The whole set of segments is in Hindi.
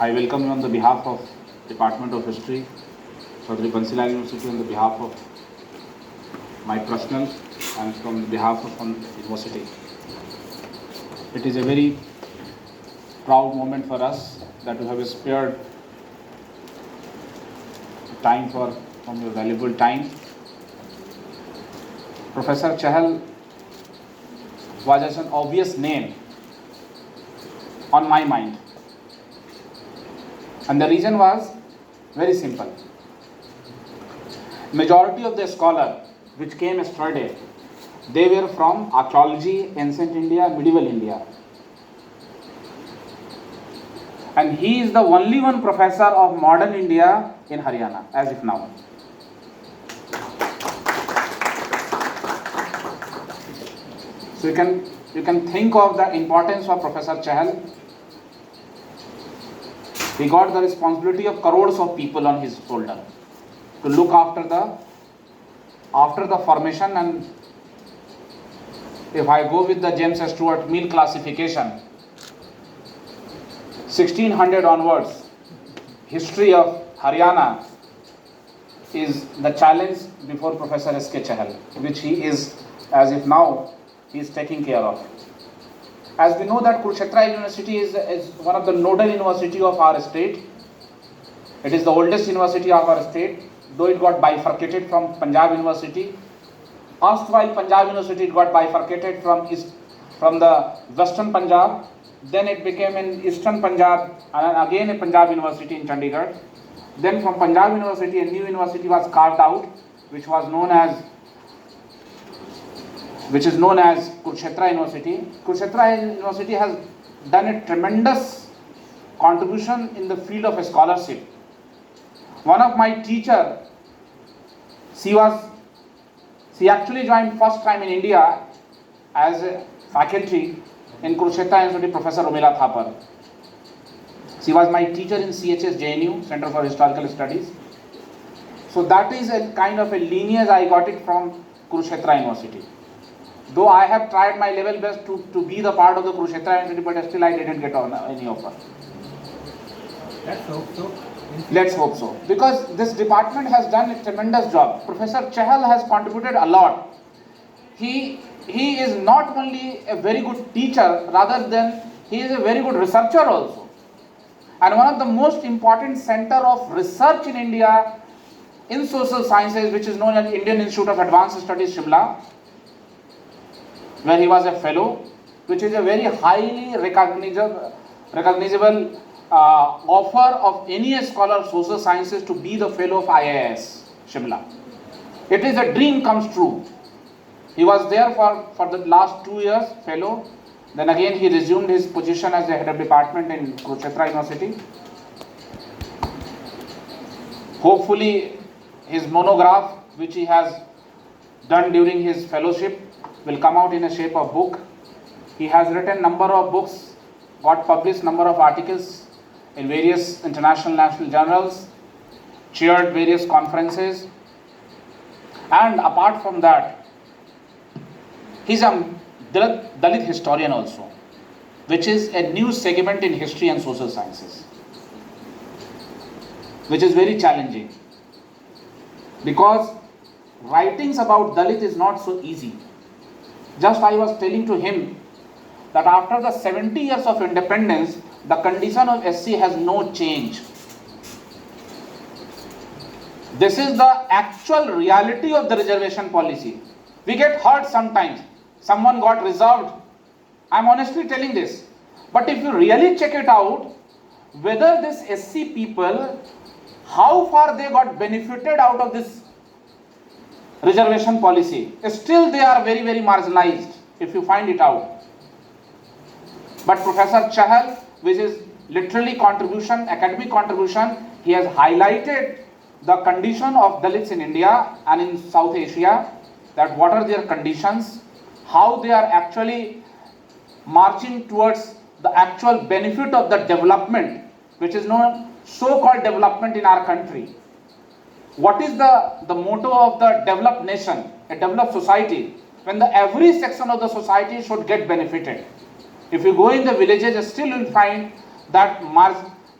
I welcome you on the behalf of Department of History, Chaudhry Bansilal University, on the behalf of my personal and from the behalf of university. It is a very proud moment for us that you have spared time from your valuable time. Professor Chahal was just an obvious name on my mind. And the reason was very simple. Majority of the scholars which came yesterday, they were from archaeology, ancient India, medieval India. And he is the only one professor of modern India in Haryana, as if now. So you can think of the importance of Professor Chahal. He got the responsibility of crores of people on his shoulder to look after the formation. And if I go with the James Stewart Mill classification, 1600 onwards, history of Haryana is the challenge before Professor S.K. Chahal, which he is, as if now, he is taking care of. As we know that Kurukshetra University is one of the nodal university of our state. It is the oldest university of our state, though it got bifurcated from Punjab University. Erstwhile Punjab University got bifurcated from the Western Punjab. Then it became an Eastern Punjab and again a Punjab University in Chandigarh. Then from Punjab University a new university was carved out, which is known as Kurukshetra University. Kurukshetra University has done a tremendous contribution in the field of scholarship. One of my teacher, she actually joined first time in India as a faculty in Kurukshetra University, Professor Romila Thapar. She was my teacher in CHS JNU, Center for Historical Studies. So that is a kind of a lineage I got it from Kurukshetra University. Though I have tried my level best to be the part of the Kurukshetra University, but still I didn't get on any offer. Let's hope so. Let's hope so. Because this department has done a tremendous job. Professor Chahal has contributed a lot. He is not only a very good teacher, rather than he is a very good researcher also. And one of the most important center of research in India in social sciences, which is known as Indian Institute of Advanced Studies, Shimla, where he was a fellow, which is a very highly recognizable offer of any scholar of social sciences to be the fellow of IIS, Shimla. It is a dream comes true. He was there for the last 2 years, fellow. Then again he resumed his position as the head of department in Kurukshetra University. Hopefully his monograph, which he has done during his fellowship, will come out in a shape of book. He has written number of books, got published number of articles in various international national journals, chaired various conferences, and apart from that, he's a Dalit historian also, which is a new segment in history and social sciences, which is very challenging, because writings about Dalit is not so easy. Just I was telling to him that after the 70 years of independence, the condition of SC has no change. This is the actual reality of the reservation policy. We get hurt sometimes. Someone got reserved. I'm honestly telling this. But if you really check it out, whether this SC people, how far they got benefited out of this reservation policy, still they are very, very marginalized if you find it out. But Professor Chahal, which is literally contribution, academic contribution, he has highlighted the condition of Dalits in India and in South Asia, that what are their conditions, how they are actually marching towards the actual benefit of the development, which is known so-called development in our country. What is the motto of the developed nation, a developed society? When every section of the society should get benefited. If you go in the villages, still you will find that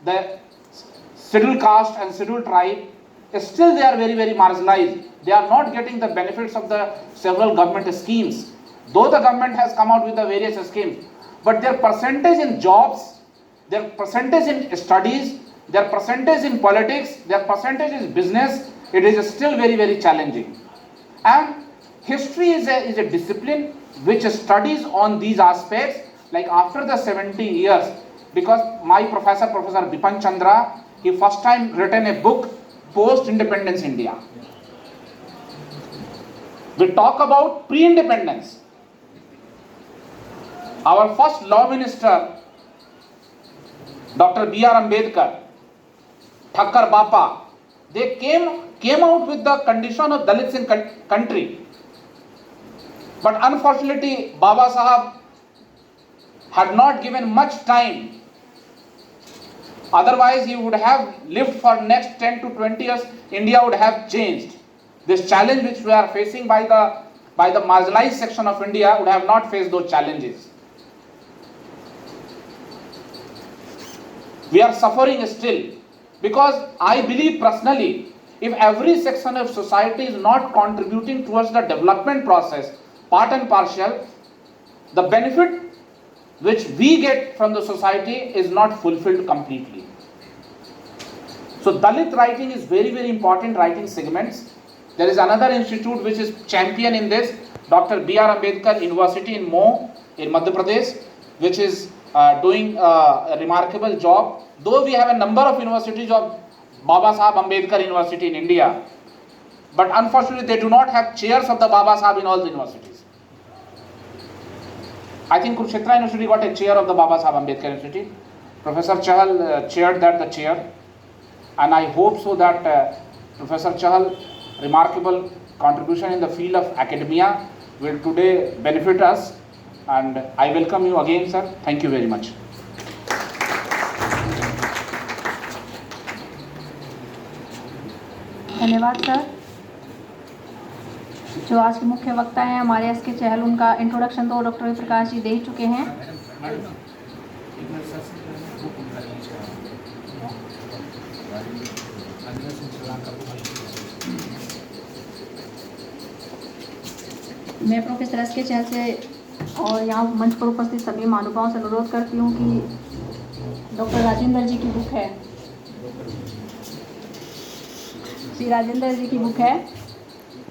the scheduled caste and scheduled tribe, still they are very, very marginalized. They are not getting the benefits of the several government schemes. Though the government has come out with the various schemes, but their percentage in jobs, their percentage in studies, their percentage in politics, their percentage in business, it is still very, very challenging. And history is a discipline which studies on these aspects, like after the 70 years, because my professor, Professor Bipan Chandra, he first time written a book, Post-Independence India. We talk about pre-independence. Our first law minister, Dr. B.R. Ambedkar, Thakkar Bapa, they came out with the condition of Dalits in country. But unfortunately, Baba Sahab had not given much time. Otherwise, he would have lived for next 10 to 20 years, India would have changed. This challenge which we are facing by the marginalized section of India would have not faced those challenges. We are suffering still, because I believe personally, if every section of society is not contributing towards the development process, part and partial, the benefit which we get from the society is not fulfilled completely. So Dalit writing is very, very important writing segments. There is another institute which is champion in this, Dr. B.R. Ambedkar University in Mhow in Madhya Pradesh, which is doing a remarkable job. Though we have a number of universities of Baba Sahab Ambedkar University in India, but unfortunately they do not have chairs of the Baba Sahab in all the universities. I think Kurukshetra University got a chair of the Baba Sahab Ambedkar University. Professor Chahal chaired the chair, and I hope so that Professor Chahal remarkable contribution in the field of academia will today benefit us, and I welcome you again, sir. Thank you very much. धन्यवाद सर। जो आज के मुख्य वक्ता हैं हमारे एस.के. चहल, उनका इंट्रोडक्शन तो डॉक्टर रवि प्रकाश जी दे ही चुके हैं। मैं प्रोफेसर एस.के. चहल से और यहाँ मंच पर उपस्थित सभी महानुभावों से अनुरोध करती हूँ कि डॉक्टर राजेंद्र जी की बुक है, श्री राजेंद्र जी की बुक है,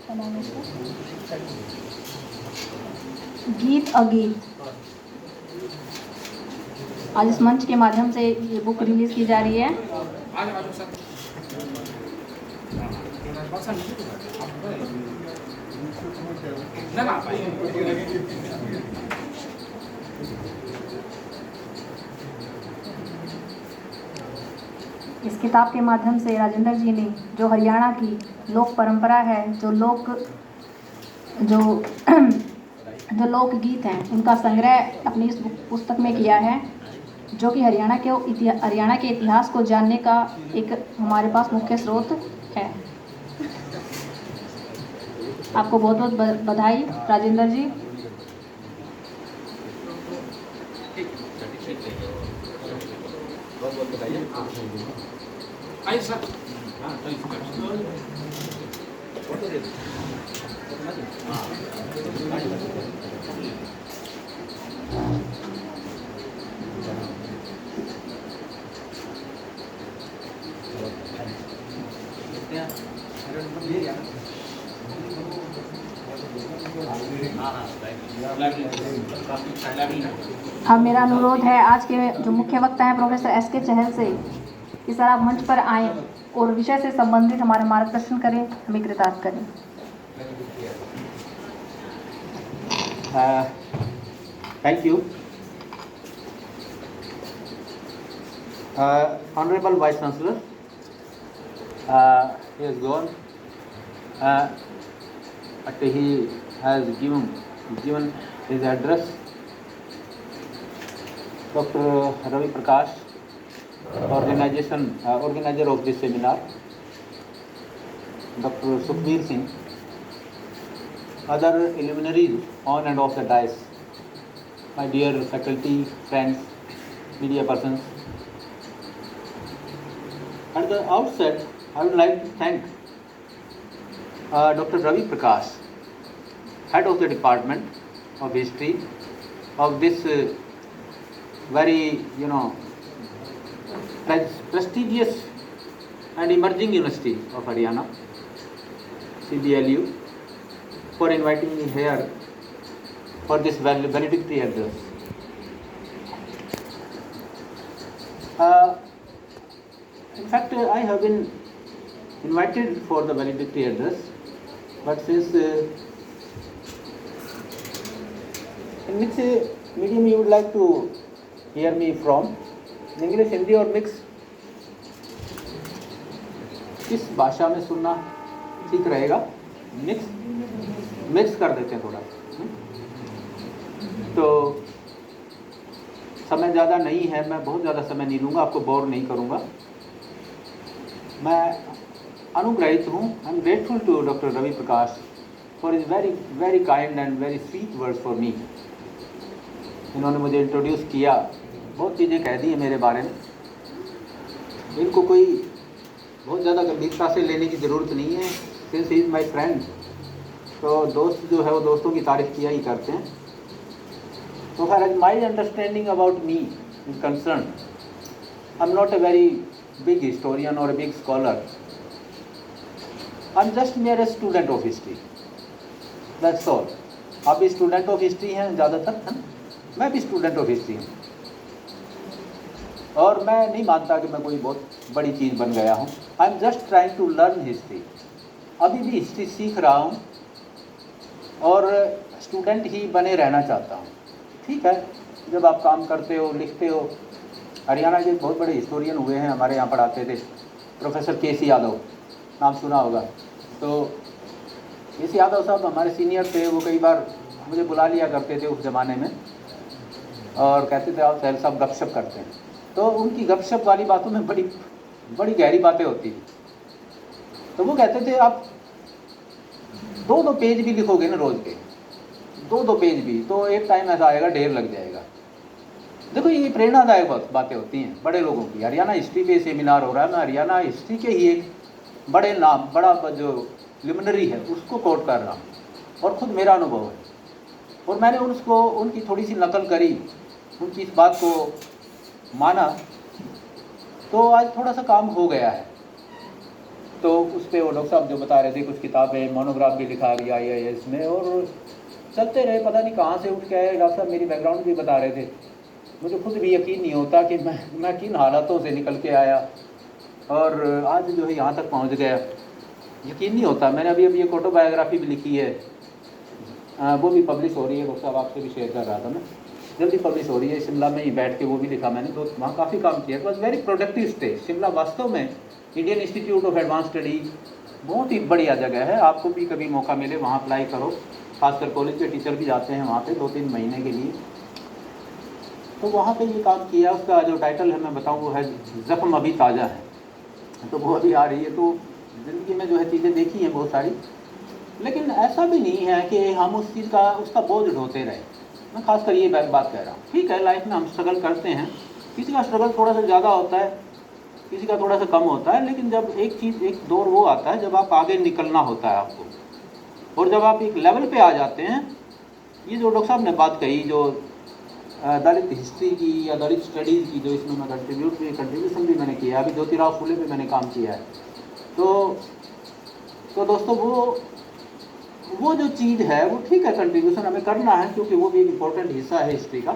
क्या नाम है इसका, गीत अगीत। आज इस मंच के माध्यम से ये बुक रिलीज की जा रही है। इस किताब के माध्यम से राजेंद्र जी ने जो हरियाणा की लोक परंपरा है, जो लोकगीत हैं, उनका संग्रह अपनी इस पुस्तक में किया है, जो कि हरियाणा के इतिहास को जानने का एक हमारे पास मुख्य स्रोत है। आपको बहुत बहुत बधाई राजेंद्र जी। अब मेरा अनुरोध है आज के जो मुख्य वक्ता हैं प्रोफेसर एस.के. चहल से कि सर आप मंच पर आएँ और विषय से संबंधित हमारा मार्गदर्शन करें, हमें कृतार्थ करें। Thank you. Honorable Vice Chancellor, he has gone, but he has given his address. Dr. Ravi Prakash, organizer of this seminar, Dr. Sukhbir Singh, other luminaries on and off the dais, my dear faculty, friends, media persons, At the outset, I would like to thank Dr. Ravi Prakash, head of the Department of History of this very, prestigious and emerging university of Haryana, CBLU, for inviting me here for this valedictory address. In fact, I have been invited for the valedictory address, but since in which medium you would like to hear me from, English, Hindi और मिक्स, किस भाषा में सुनना ठीक रहेगा? मिक्स कर देते हैं थोड़ा। तो समय ज़्यादा नहीं है, मैं बहुत ज़्यादा समय नहीं लूँगा, आपको बोर नहीं करूँगा। मैं अनुग्रहित हूँ, I am grateful to doctor Ravi Prakash for is very very kind and very sweet words for me. इन्होंने मुझे इंट्रोड्यूस किया, बहुत चीज़ें कह दी हैं मेरे बारे में, इनको कोई बहुत ज़्यादा गंभीरता से लेने की ज़रूरत नहीं है, since he is my friend. तो दोस्त जो है वो दोस्तों की तारीफ किया ही करते हैं। So far as my understanding about me is concerned, I'm not a very big historian or a big scholar. I'm just mere a student of history. That's all. आप भी स्टूडेंट ऑफ हिस्ट्री हैं ज़्यादातर, है ना? मैं भी स्टूडेंट ऑफ हिस्ट्री हूँ और मैं नहीं मानता कि मैं कोई बहुत बड़ी चीज़ बन गया हूँ। I am just trying to learn history. अभी भी हिस्ट्री सीख रहा हूँ और स्टूडेंट ही बने रहना चाहता हूँ। ठीक है, जब आप काम करते हो, लिखते हो। हरियाणा के बहुत बड़े हिस्टोरियन हुए हैं, हमारे यहाँ पढ़ाते थे, प्रोफेसर के.सी. यादव, नाम सुना होगा। तो के.सी. यादव साहब हमारे सीनियर थे, वो कई बार मुझे बुला लिया करते थे उस ज़माने में और कहते थे आप सहल साहब गपशप करते हैं। तो उनकी गपशप वाली बातों में बड़ी बड़ी गहरी बातें होती थी। तो वो कहते थे आप 2-2 पेज भी लिखोगे ना रोज़ के, 2-2 पेज भी, तो एक टाइम ऐसा आएगा ढेर लग जाएगा। देखो ये प्रेरणादायक बातें होती हैं बड़े लोगों की। हरियाणा हिस्ट्री पे सेमिनार हो रहा है, मैं हरियाणा हिस्ट्री के ही एक बड़े नाम, बड़ा जो लिमिनरी है उसको कोट कर रहा हूँ और ख़ुद मेरा अनुभव है। और मैंने उसको उनकी थोड़ी सी नकल करी, उनकी इस बात को माना, तो आज थोड़ा सा काम हो गया है। तो उस पर वो डॉक्टर साहब जो बता रहे थे, कुछ किताबें, मोनोग्राफ भी लिखा दिया है इसमें, और चलते रहे, पता नहीं कहाँ से उठ के आए। डॉक्टर साहब मेरी बैकग्राउंड भी बता रहे थे, मुझे खुद भी यकीन नहीं होता कि मैं किन हालातों से निकल के आया और आज जो है यहाँ तक पहुँच गया। यकीन नहीं होता। मैंने अभी एक ऑटोबायोग्राफी भी लिखी है, वो भी पब्लिश हो रही है। डॉक्टर साहब आपसे भी शेयर कर रहा था मैं, जल्दी पब्लिश हो रही है। शिमला में ही बैठ के वो भी लिखा मैंने, तो वहाँ काफ़ी काम किया। It was very productive stage. Shimla वास्तव में Indian institute of advance study बहुत ही बढ़िया जगह है। आपको भी कभी मौका मिले वहाँ अप्लाई करो, खासकर कॉलेज के टीचर भी जाते हैं वहाँ पे 2-3 महीने के लिए। तो वहाँ पे ये काम किया। उसका जो टाइटल है मैं बताऊँ, वो है ज़ख्म अभी ताज़ा है, तो वो अभी आ रही है। तो ज़िंदगी में जो है चीज़ें देखी हैं बहुत सारी, लेकिन ऐसा भी नहीं है कि हम उस चीज़ का उसका बोझ ढोते रहे। मैं खासकर ये बात कह रहा हूँ। ठीक है, लाइफ में हम स्ट्रगल करते हैं, किसी का स्ट्रगल थोड़ा सा ज़्यादा होता है, किसी का थोड़ा सा कम होता है, लेकिन जब एक दौर वो आता है जब आप आगे निकलना होता है आपको, और जब आप एक लेवल पे आ जाते हैं। ये जो डॉक्टर साहब ने बात कही, जो दलित हिस्ट्री की या दलित स्टडीज़ की, जो इसमें मैं कंट्रीब्यूशन भी मैंने किया, अभी ज्योतिराव फुले पे मैंने काम किया है। तो दोस्तों वो जो चीज़ है वो ठीक है, कंट्रीब्यूशन हमें करना है, क्योंकि वो भी एक इम्पोर्टेंट हिस्सा है हिस्ट्री का।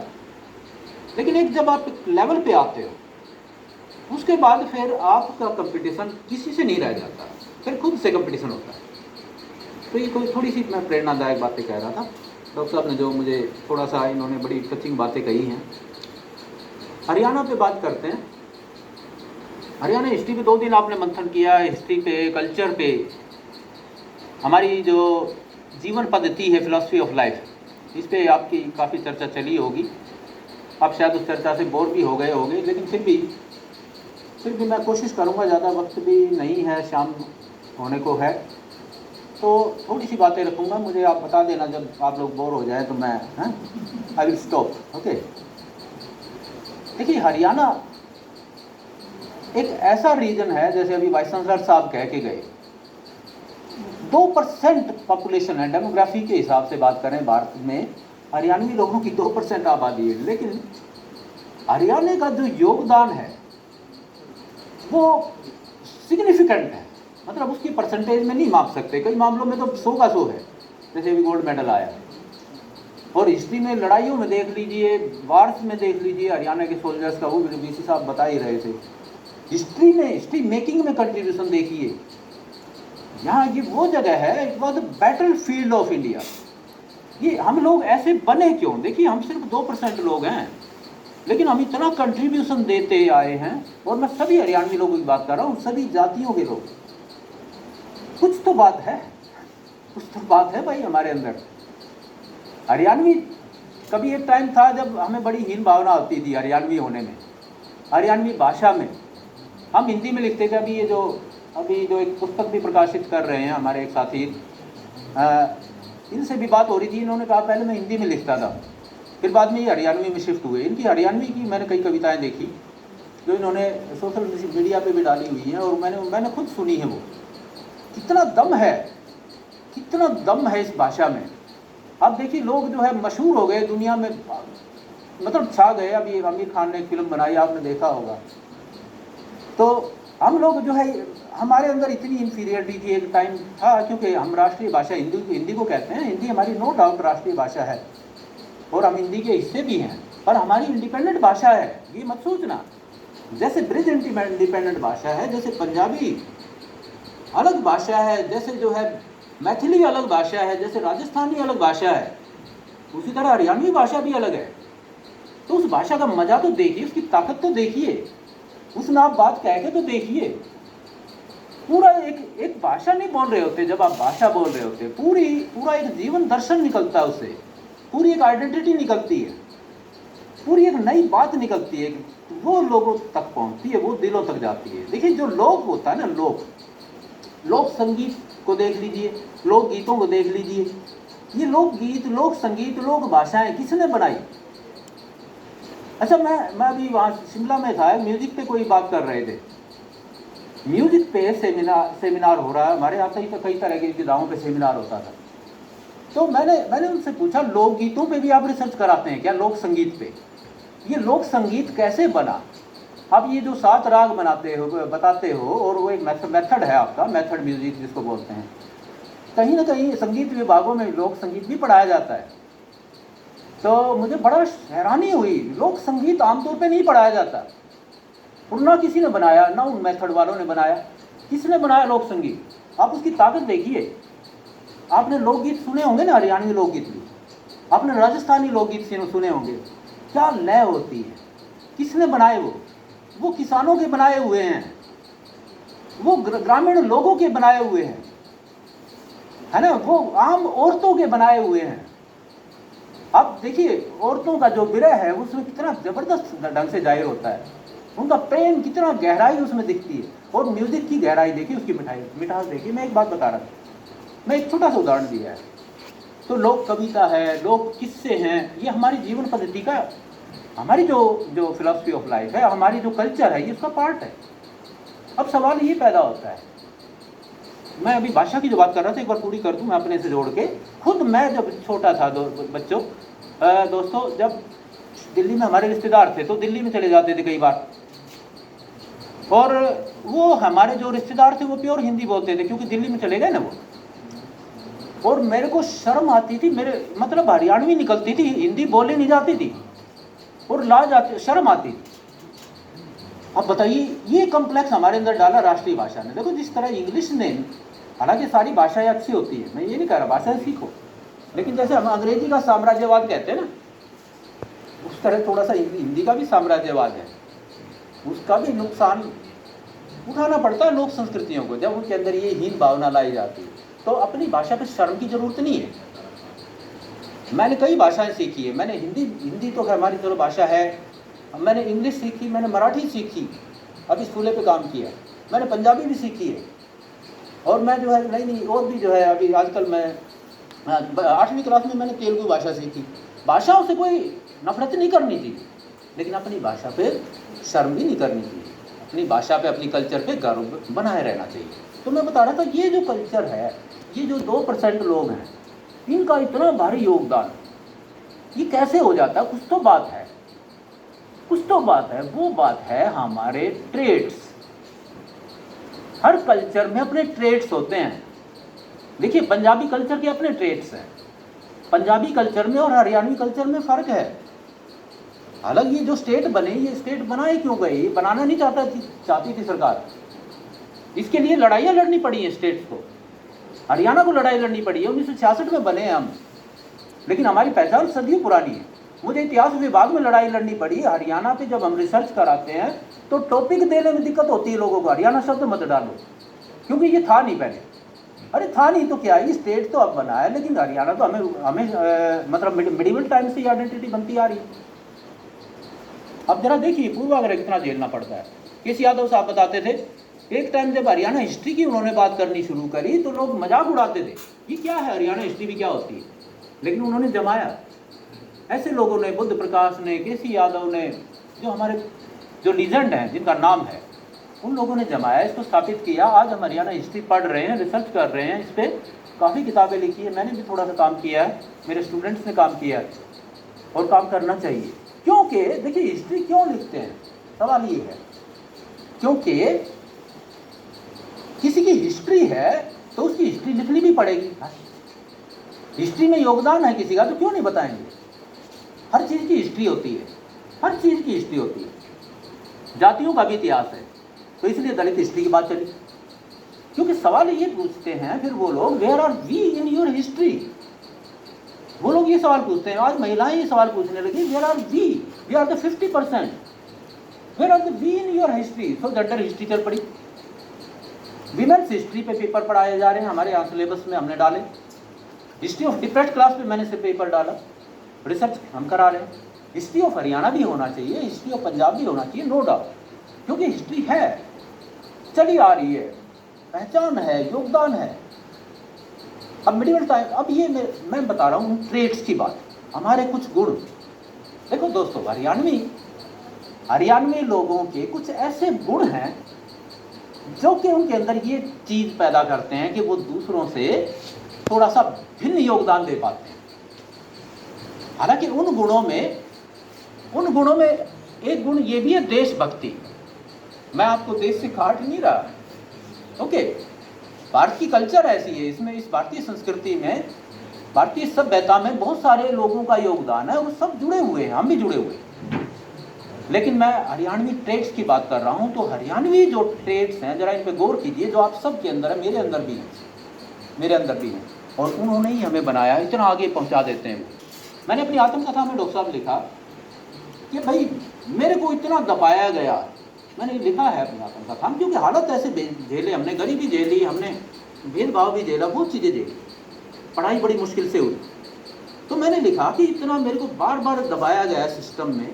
लेकिन एक जब आप लेवल पे आते हो, उसके बाद फिर आपका कंपटीशन किसी से नहीं रह जाता, फिर खुद से कंपटीशन होता है। तो ये कोई थोड़ी सी मैं प्रेरणादायक बातें कह रहा था। डॉक्टर साहब ने जो मुझे थोड़ा सा, इन्होंने बड़ी टचिंग बातें कही हैं। हरियाणा पे बात करते हैं। हरियाणा हिस्ट्री पे 2 दिन आपने मंथन किया, हिस्ट्री पे, कल्चर पे, हमारी जो जीवन पद्धति है, फिलॉसफी ऑफ लाइफ, इस पे आपकी काफ़ी चर्चा चली होगी। आप शायद उस चर्चा से बोर भी हो गए होंगे, लेकिन फिर भी मैं कोशिश करूँगा, ज़्यादा वक्त भी नहीं है, शाम होने को है, तो थोड़ी सी बातें रखूँगा। मुझे आप बता देना जब आप लोग बोर हो जाए, तो मैं आई विल स्टॉप। ओके, देखिए हरियाणा एक ऐसा रीजन है, जैसे अभी वाइस चांसलर साहब कह के गए, 2% पॉपुलेशन है, डेमोग्राफी के हिसाब से बात करें भारत में हरियाणवी लोगों की 2% आबादी है, लेकिन हरियाणा का जो योगदान है वो सिग्निफिकेंट है, मतलब उसकी परसेंटेज में नहीं माप सकते, कई मामलों में तो 100 का 100 है, जैसे अभी गोल्ड मेडल आया। और हिस्ट्री में लड़ाइयों में देख लीजिए, वार्स में देख लीजिए, हरियाणा के सोल्जर्स का, वो बीसी साहब बता ही रहे थे। हिस्ट्री में, हिस्ट्री मेकिंग में कंट्रीब्यूशन देखिए, यहाँ ये वो जगह है, it was the battle field of India. ये हम लोग ऐसे बने क्यों? देखिए हम सिर्फ 2% लोग हैं, लेकिन हम इतना कंट्रीब्यूशन देते आए हैं। और मैं सभी हरियाणवी लोगों की बात कर रहा हूँ, सभी जातियों के लोग, कुछ तो बात है, कुछ तो बात है भाई हमारे अंदर। हरियाणवी, कभी एक टाइम था जब हमें बड़ी हीन भावना होती थी हरियाणवी होने में, हरियाणवी भाषा में। हम हिंदी में लिखते थे। अभी जो एक पुस्तक भी प्रकाशित कर रहे हैं हमारे एक साथी, इनसे भी बात हो रही थी, इन्होंने कहा पहले मैं हिंदी में लिखता था, फिर बाद में ये हरियाणवी में शिफ्ट हुए। इनकी हरियाणवी की मैंने कई कविताएं देखी जो इन्होंने सोशल मीडिया पे भी डाली हुई हैं, और मैंने खुद सुनी है। वो कितना दम है, कितना दम है इस भाषा में। अब देखिए लोग जो है मशहूर हो गए दुनिया में, मतलब छा गए। अभी आमिर खान ने एक फिल्म बनाई, आपने देखा होगा। तो हम लोग जो है, हमारे अंदर इतनी इंफीरियरिटी थी, एक टाइम था, क्योंकि हम राष्ट्रीय भाषा हिंदी को कहते हैं, हिंदी हमारी नो डाउट राष्ट्रीय भाषा है और हम हिंदी के हिस्से भी हैं, पर हमारी इंडिपेंडेंट भाषा है, ये मत सोचना। जैसे ब्रिज इंडिपेंडेंट भाषा है, जैसे पंजाबी अलग भाषा है, जैसे जो है मैथिली अलग भाषा है, जैसे राजस्थानी अलग भाषा है, उसी तरह हरियाणवी भाषा भी अलग है। तो उस भाषा का मजा तो देखिए, उसकी ताकत तो देखिए, उसमें आप बात कह के तो देखिए। पूरा एक भाषा नहीं बोल रहे होते, जब आप भाषा बोल रहे होते पूरा एक जीवन दर्शन निकलता है उससे, पूरी एक आइडेंटिटी निकलती है, पूरी एक नई बात निकलती है, वो लोगों तक पहुंचती है, वो दिलों तक जाती है। देखिए जो लोक होता है ना, लोक संगीत को देख लीजिए, लोक गीतों को देख लीजिए, ये लोक गीत, लोक संगीत, लोक भाषाएं किसने बनाई? अच्छा, मैं अभी वहाँ शिमला में था, म्यूजिक पे कोई बात कर रहे थे, म्यूजिक पे सेमिनार हो रहा है। हमारे यहाँ तो कई तरह के गाँवों पे सेमिनार होता था। तो मैंने उनसे पूछा, लोक गीतों पे भी आप रिसर्च कराते हैं क्या? लोक संगीत पे, ये लोक संगीत कैसे बना? आप ये जो 7 राग बताते हो, और वो एक मेथड है आपका, मेथड म्यूजिक जिसको बोलते हैं, कहीं ना कहीं संगीत विभागों में लोक संगीत भी पढ़ाया जाता है। तो मुझे बड़ा हैरानी हुई, लोक संगीत आमतौर पे नहीं पढ़ाया जाता, और ना किसी ने बनाया, ना उन मेथड वालों ने बनाया। किसने बनाया लोक संगीत? आप उसकी ताकत देखिए। आपने लोकगीत सुने होंगे ना, हरियाणवी लोकगीत भी, आपने राजस्थानी लोकगीत सुने होंगे, क्या लय होती है, किसने बनाए? वो किसानों के बनाए हुए हैं, वो ग्रामीण लोगों के बनाए हुए हैं, है ना, वो आम औरतों के बनाए हुए हैं। अब देखिए औरतों का जो विरह है उसमें कितना जबरदस्त ढंग से जाहिर होता है, उनका प्रेम, कितना गहराई उसमें दिखती है। और म्यूजिक की गहराई देखिए, उसकी मिठास देखिए। मैं एक बात बता रहा था, मैं एक छोटा सा उदाहरण दिया है। तो लोक कविता है, लोक किस्से हैं, ये हमारी जीवन पद्धति का, हमारी जो फिलॉसफी ऑफ लाइफ है, हमारी जो कल्चर है, ये उसका पार्ट है। अब सवाल ये पैदा होता है, मैं अभी भाषा की जो बात कर रहा था, एक बार पूरी कर दूं मैं अपने से जोड़ के। खुद मैं जब छोटा था, दोस्तों, जब दिल्ली में हमारे रिश्तेदार थे, तो दिल्ली में चले जाते थे कई बार, और वो हमारे जो रिश्तेदार थे वो प्योर हिंदी बोलते थे, क्योंकि दिल्ली में चले गए ना वो। और मेरे को शर्म आती थी, मेरे मतलब हरियाणवी निकलती थी, हिंदी बोली नहीं जाती थी, और शर्म आती थी। अब बताइए, ये कॉम्प्लेक्स हमारे अंदर डाला राष्ट्रीय भाषा ने। देखो जिस तरह इंग्लिश ने, हालांकि सारी भाषाएं अच्छी होती है, मैं ये नहीं कह रहा भाषाएं सीखो, लेकिन जैसे हम अंग्रेजी का साम्राज्यवाद कहते हैं ना, उस तरह थोड़ा सा हिंदी का भी साम्राज्यवाद है, उसका भी नुकसान उठाना पड़ता है लोक संस्कृतियों को, जब उनके अंदर ये हीन भावना लाई जाती है। तो अपनी भाषा पर शर्म की जरूरत नहीं है। मैंने कई भाषाएं सीखी है, मैंने हिंदी तो हमारी चलो भाषा है, मैंने इंग्लिश सीखी, मैंने मराठी सीखी, अभी स्कूले पे काम किया, मैंने पंजाबी भी सीखी है, और मैं जो है नई और भी जो है, अभी आजकल मैं 8वीं क्लास में मैंने तेलुगु भाषा सीखी। भाषाओं से कोई नफरत नहीं करनी थी, लेकिन अपनी भाषा पे शर्म भी नहीं करनी थी। अपनी भाषा पे, अपनी कल्चर पे गर्व बनाए रहना चाहिए। तो मैं बता रहा था ये जो कल्चर है, ये जो 2% लोग हैं, इनका इतना भारी योगदान, ये कैसे हो जाता है? कुछ तो बात है, कुछ तो बात है। वो बात है हमारे ट्रेड्स। हर कल्चर में अपने ट्रेड्स होते हैं। देखिए पंजाबी कल्चर के अपने ट्रेड्स हैं। पंजाबी कल्चर में और हरियाणवी कल्चर में फ़र्क है। हालांकि ये जो स्टेट बने, ये स्टेट बनाए क्यों गए? ये बनाना नहीं चाहती थी सरकार। इसके लिए लड़ाइयाँ लड़नी पड़ी हैं स्टेट्स को। हरियाणा को लड़ाई लड़नी पड़ी है, 1966 में बने हैं हम, लेकिन हमारी पहचान सदियों पुरानी है। मुझे इतिहास विभाग में लड़ाई लड़नी पड़ी। हरियाणा पे जब हम रिसर्च कराते हैं तो टॉपिक देने में दिक्कत होती है लोगों को, हरियाणा शब्द मत डालो, क्योंकि ये था नहीं पहले। अरे था नहीं तो क्या, ये स्टेट तो अब बना है, लेकिन हरियाणा तो हमें मतलब मिडिवल टाइम से आइडेंटिटी बनती आ रही है। अब जरा देखिए पूर्वाग्रह कितना झेलना पड़ता है। केसी यादव साहब बताते थे, एक टाइम जब हरियाणा हिस्ट्री की उन्होंने बात करनी शुरू करी तो लोग मजाक उड़ाते थे, ये क्या है, हरियाणा हिस्ट्री भी क्या होती है। लेकिन उन्होंने जमाया, ऐसे लोगों ने, बुद्ध प्रकाश ने, केसी यादव ने, जो हमारे जो लीजेंड हैं जिनका नाम है, उन लोगों ने जमाया, इसको स्थापित किया। आज हम हरियाणा हिस्ट्री पढ़ रहे हैं, रिसर्च कर रहे हैं, इस पर काफ़ी किताबें लिखी है, मैंने भी थोड़ा सा काम किया है, मेरे स्टूडेंट्स ने काम किया है, और काम करना चाहिए। क्योंकि देखिए हिस्ट्री क्यों लिखते हैं, सवाल ये है, क्योंकि किसी की हिस्ट्री है तो उसकी हिस्ट्री लिखनी भी पड़ेगी। हिस्ट्री में योगदान है किसी का तो क्यों नहीं बताएंगे? हर चीज़ की हिस्ट्री होती है, हर चीज़ की हिस्ट्री होती है। जातियों का भी इतिहास है, तो इसलिए दलित हिस्ट्री की बात चली। क्योंकि सवाल ये पूछते हैं फिर वो लोग, where are we in your history? वो लोग ये सवाल पूछते हैं। आज महिलाएं ये सवाल पूछने लगी, where are we are the 50%, where are the we in your history? So gender history चल पड़ी। विमेन्स हिस्ट्री पे पेपर पढ़ाए जा रहे हैं, हमारे यहाँ सिलेबस में हमने डाले। हिस्ट्री ऑफ डिप्रेस्ड क्लास पे मैंने से पेपर डाला, रिसर्च हम करा रहे हैं। हिस्ट्री ऑफ हरियाणा भी होना चाहिए, हिस्ट्री ऑफ पंजाब भी होना चाहिए, नो डाउट, क्योंकि हिस्ट्री है, चली आ रही है, पहचान है, योगदान है। अब मिडिवल टाइम, अब ये मैं बता रहा हूँ ट्रेड्स की बात, हमारे कुछ गुण। देखो दोस्तों, हरियाणवी लोगों के कुछ ऐसे गुण हैं जो कि उनके अंदर ये चीज़ पैदा करते हैं कि वो दूसरों से थोड़ा सा भिन्न योगदान दे पाते हैं। हालांकि उन गुणों में एक गुण ये भी है, देशभक्ति। मैं आपको देश से काट नहीं रहा, ओके। भारत की कल्चर ऐसी है, इसमें, इस भारतीय संस्कृति में, भारतीय सभ्यता में बहुत सारे लोगों का योगदान है और सब जुड़े हुए हैं, हम भी जुड़े हुए हैं। लेकिन मैं हरियाणवी ट्रेड्स की बात कर रहा हूँ, तो हरियाणवी जो ट्रेड्स हैं जरा इन पे गौर कीजिए, जो आप सब के अंदर है, मेरे अंदर भी है, और उन्होंने ही हमें बनाया, इतना आगे पहुँचा देते हैं। मैंने अपनी आत्मकथा में डॉक्टर साहब लिखा कि भाई मेरे को इतना दबाया गया, मैंने लिखा है अपनी आत्मकथा में, क्योंकि हालत ऐसे झेले हमने, गरीबी झेली हमने, भेदभाव भी झेला, बहुत चीज़ें झेली, पढ़ाई बड़ी मुश्किल से हुई। तो मैंने लिखा कि इतना मेरे को बार बार दबाया गया सिस्टम में,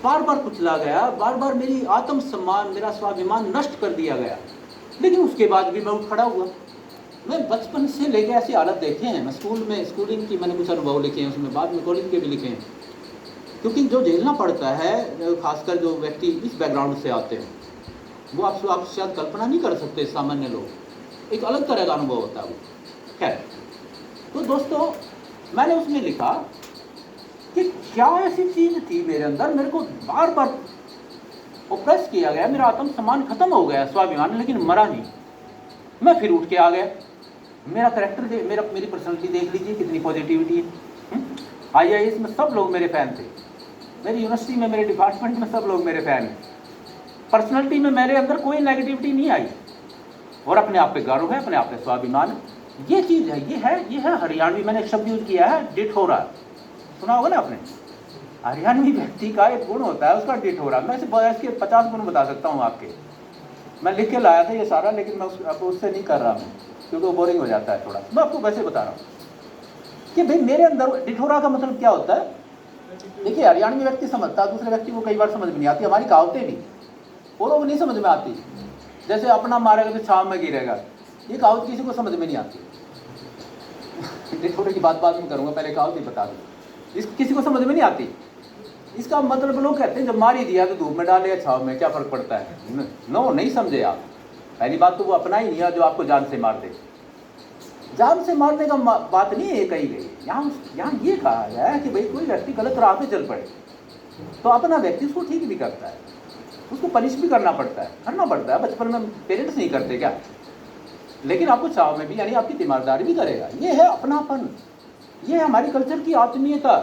बार बार कुचला गया, बार बार मेरी आत्मसम्मान, मेरा स्वाभिमान नष्ट कर दिया गया, लेकिन उसके बाद भी मैं उठ खड़ा हुआ। मैं बचपन से लेके ऐसी हालत देखे हैं। मैं स्कूलिंग की मैंने कुछ अनुभव लिखे हैं, उसमें बाद में कॉलेज के भी लिखे हैं, क्योंकि जो झेलना पड़ता है, खासकर जो व्यक्ति इस बैकग्राउंड से आते हैं, वो आप शायद कल्पना नहीं कर सकते। सामान्य लोग, एक अलग तरह का अनुभव होता है वो। खैर, तो दोस्तों मैंने उसमें लिखा कि क्या ऐसी चीज़ थी मेरे अंदर, मेरे को बार बार ओप्रेस किया गया, मेरा आत्मसम्मान खत्म हो गया, स्वाभिमान, लेकिन मरा नहीं। मैं फिर उठ के आ गया। मेरा करेक्टर मेरी पर्सनैलिटी देख लीजिए कितनी पॉजिटिविटी है। IAS में सब लोग मेरे फ़ैन थे, मेरी यूनिवर्सिटी में, मेरे डिपार्टमेंट में सब लोग मेरे फ़ैन हैं। पर्सनैलिटी में मेरे अंदर कोई नेगेटिविटी नहीं आई, और अपने आप पे गर्व है, अपने आप पे स्वाभिमान। ये चीज़ है, ये है हरियाणवी। मैंने एक शब्द यूज किया है, डिठोरा, सुना होगा ना आपने। हरियाणवी व्यक्ति का एक गुण होता है, उसका डिठोरा। मैं इसके 50 गुण बता सकता हूँ आपके, मैं लिख के लाया था ये सारा, लेकिन मैं उससे नहीं कर रहा मैं, क्योंकि वो बोरिंग हो जाता है थोड़ा। मैं आपको वैसे बता रहा हूँ कि भाई मेरे अंदर डिठोरा का मतलब क्या होता है। देखिए हरियाणवी व्यक्ति समझता है, दूसरे व्यक्ति को कई बार समझ में नहीं आती। हमारी कहावतें भी वो लोग नहीं समझ में आती। जैसे अपना मारेगा तो छाव में गिरेगा, ये कहावत किसी को समझ में नहीं आती। डिठोरे की बात में करूँगा, पहले कहावत ही बता दूँ, किसी को समझ में नहीं आती। इसका मतलब लोग कहते हैं जब मार ही दिया तो धूप में डाले या छाव में, क्या फर्क पड़ता है। नो, नहीं समझे आप। पहली बात तो वो अपना ही नहीं है जो आपको जान से मार दे। जान से मारने का बात नहीं है कही गई। यहाँ ये कहा गया है कि भाई कोई व्यक्ति गलत राह पे चल पड़े तो अपना व्यक्ति उसको ठीक भी करता है, उसको पनिश भी करना पड़ता है। बचपन में पेरेंट्स नहीं करते क्या, लेकिन आपको छाव में भी यानी आपकी तीमारदारी भी करेगा। ये है अपनापन, ये है हमारी कल्चर की आत्मीयता।